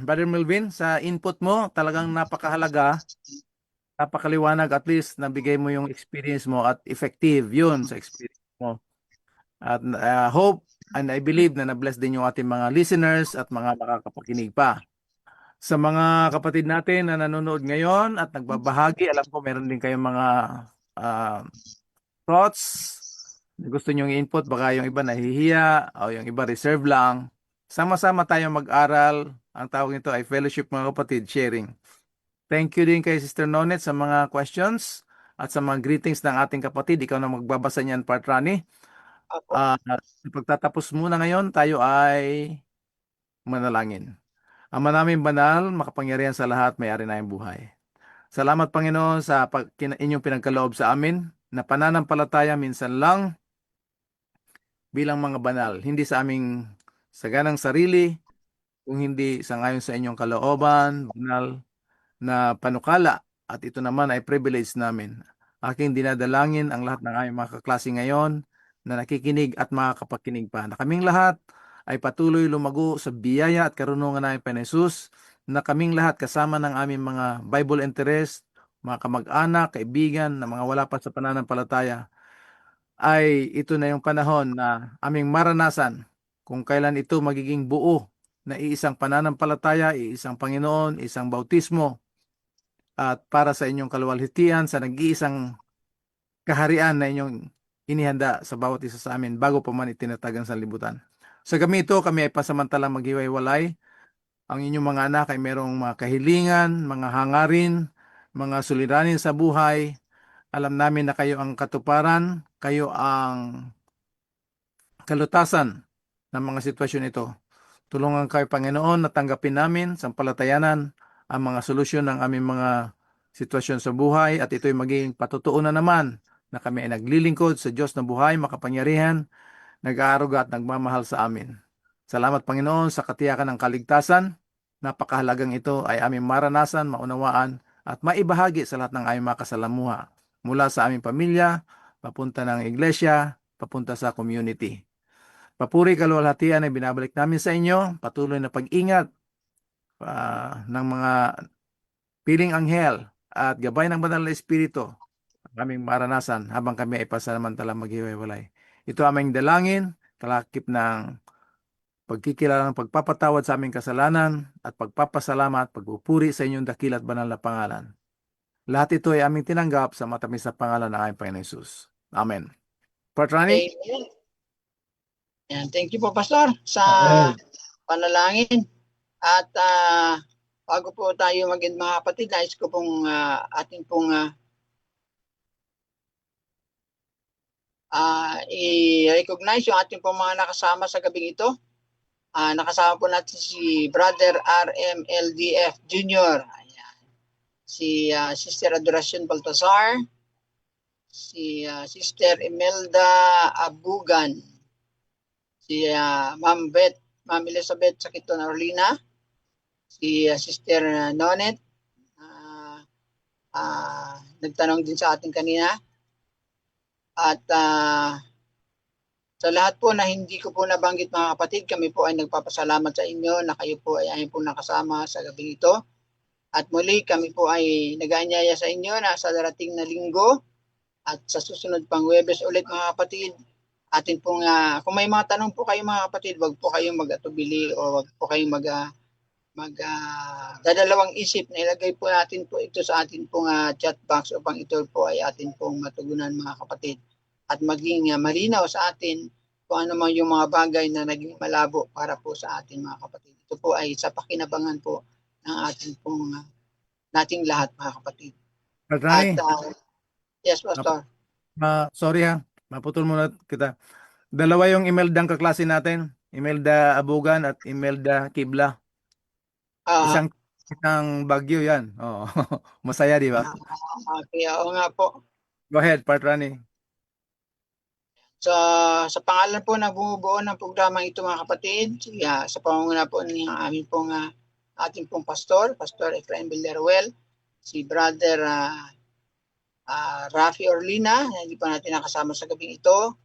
Brother Melvin, sa input mo. Talagang napakahalaga, napakaliwanag, at least nabigay mo yung experience mo at effective yun sa experience mo. At hope and I believe na na-bless din yung ating mga listeners at mga makakapakinig pa. Sa mga kapatid natin na nanonood ngayon at nagbabahagi, alam ko meron din kayong mga thoughts, gusto nyo yung input, baka yung iba nahihiya o yung iba reserve lang. Sama-sama tayo mag-aral. Ang tawag nito ay fellowship, mga kapatid, sharing. Thank you din kay Sister Nonet sa mga questions at sa mga greetings ng ating kapatid. Ikaw na magbabasa niyan, Part Rani. Pagtatapos muna ngayon, tayo ay manalangin. Ama namin banal, makapangyarihan sa lahat, may-ari na yung buhay. Salamat, Panginoon, sa inyong pinagkaloob sa amin na pananampalataya minsan lang bilang mga banal, hindi sa aming saganang sarili, kung hindi sa ngayon sa inyong kalooban, banal na panukala, at ito naman ay privilege namin. Aking dinadalangin ang lahat ng aming mga kaklase ngayon na nakikinig at makakapakinig pa, na kaming lahat ay patuloy lumago sa biyaya at karunungan namin pa ni Jesus, na kaming lahat kasama ng aming mga Bible interest, mga kamag-anak, kaibigan, na mga wala pa sa pananampalataya, ay ito na yung panahon na aming maranasan kung kailan ito magiging buo na iisang pananampalataya, iisang Panginoon, isang bautismo, at para sa inyong kaluwalhatian sa nag-iisang kaharian na inyong inihanda sa bawat isa sa amin bago pa man itinatagang sanlibutan. Sa gabi ito, kami ay pasamantalang maghiwa-hiwalay. Ang inyong mga anak ay merong mga kahilingan, mga hangarin, mga suliranin sa buhay. Alam namin na kayo ang katuparan, kayo ang kalutasan ng mga sitwasyon ito. Tulungan kayo, Panginoon, na tanggapin namin sampalatayanan ang mga solusyon ng aming mga sitwasyon sa buhay at ito'y maging patutuunan naman na kami ay naglilingkod sa Diyos na buhay, makapangyarihan, nag-aaruga at nagmamahal sa amin. Salamat, Panginoon, sa katiyakan ng kaligtasan. Napakahalagang ito ay aming maranasan, maunawaan at maibahagi sa lahat ng aming mga kasalamuha mula sa aming pamilya, papunta ng iglesia, papunta sa community. Papuri, kaluwalhatian ay binabalik namin sa inyo, patuloy na pag-ingat ng mga piling anghel at gabay ng banal na espiritu ang aming maranasan habang kami ay pasamantalang maghiwalay. Ito aming dalangin, kalakip ng pagkikilala ng pagpapatawad sa aming kasalanan at pagpapasalamat, pagpupuri sa inyong dakila at banal na pangalan. Lahat ito ay aming tinanggap sa matamis na pangalan ng aming Panginoon Jesus. Amen. Patrani? Amen. Yan, thank you po, Pastor, sa Amen. panalangin. At bago po tayo mag-end, mga kapatid, nais ko pong ating pong i-recognize yung ating pong mga nakasama sa gabing ito. Nakasama po natin si Brother RMLDF Jr. Ayan. Si Sister Adoracion Baltazar, si Sister Imelda Abugan, si Ma'am Elizabeth Sakiton Orlina, si Sister Nonet, nagtanong din sa atin kanina. At sa lahat po na hindi ko po nabanggit, mga kapatid, kami po ay nagpapasalamat sa inyo na kayo po ay ayon po nakasama sa gabing ito. At muli kami po ay nag-aanyaya sa inyo na sa darating na linggo at sa susunod pang Huwebes ulit, mga kapatid, atin pong kung may mga tanong po kayo, mga kapatid, wag po kayong mag-atubili o wag po kayong dadalawang isip na ilagay po natin po ito sa atin pong chat box upang ito po ay atin pong matugunan, mga kapatid, at maging malinaw sa atin kung ano man yung mga bagay na naging malabo para po sa atin, mga kapatid. Ito po ay sa pakinabangan po ng ating pong nating lahat, mga kapatid. Patrani? At yes, Pastor. Sorry maputol muna kita. Dalawa yung Imelda ang kaklase natin, Imelda Abugan at Imelda Kibla. Isang Bagyo yan. Oo. Masaya, di ba? Okay, oo nga po. Go ahead, Patrani. Sa pangalan po na bumubuo ng programang ito, mga kapatid, sa pangunguna po ng aming pong ating pong Pastor Efraim Villaruel, si Brother Rafi Orlina, na hindi pa natin nakasama sa gabing ito,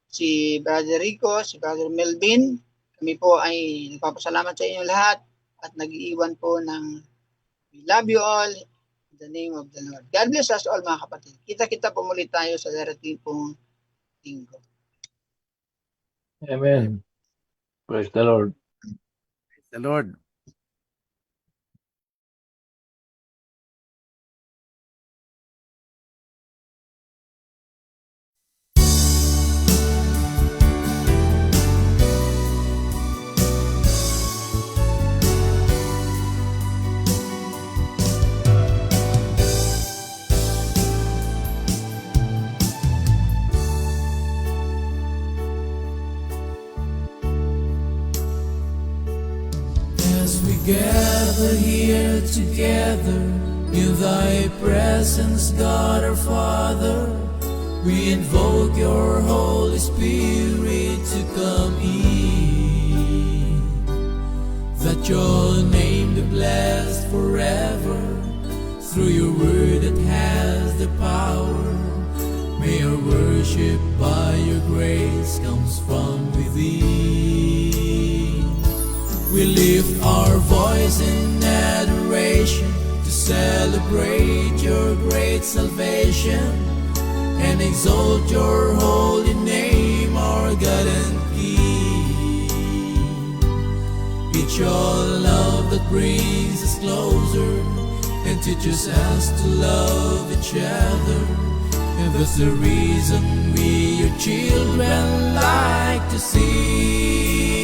si Brother Rico, si Brother Melvin. Kami po ay nagpapasalamat sa inyo lahat at nag-iiwan po ng we love you all in the name of the Lord. God bless us all, mga kapatid. Kita-kita po muli tayo sa darating pong linggo. Amen. Praise the Lord. Praise the Lord. As we gather here together in thy presence, God our Father, we invoke your Holy Spirit to come in, that your name be blessed forever through your word that has the power. May our worship by your grace comes from within. We lift our voice in adoration to celebrate your great salvation and exalt your holy name, our God and King. It's your love that brings us closer and teaches us to love each other, and that's the reason we, your children, like to sing.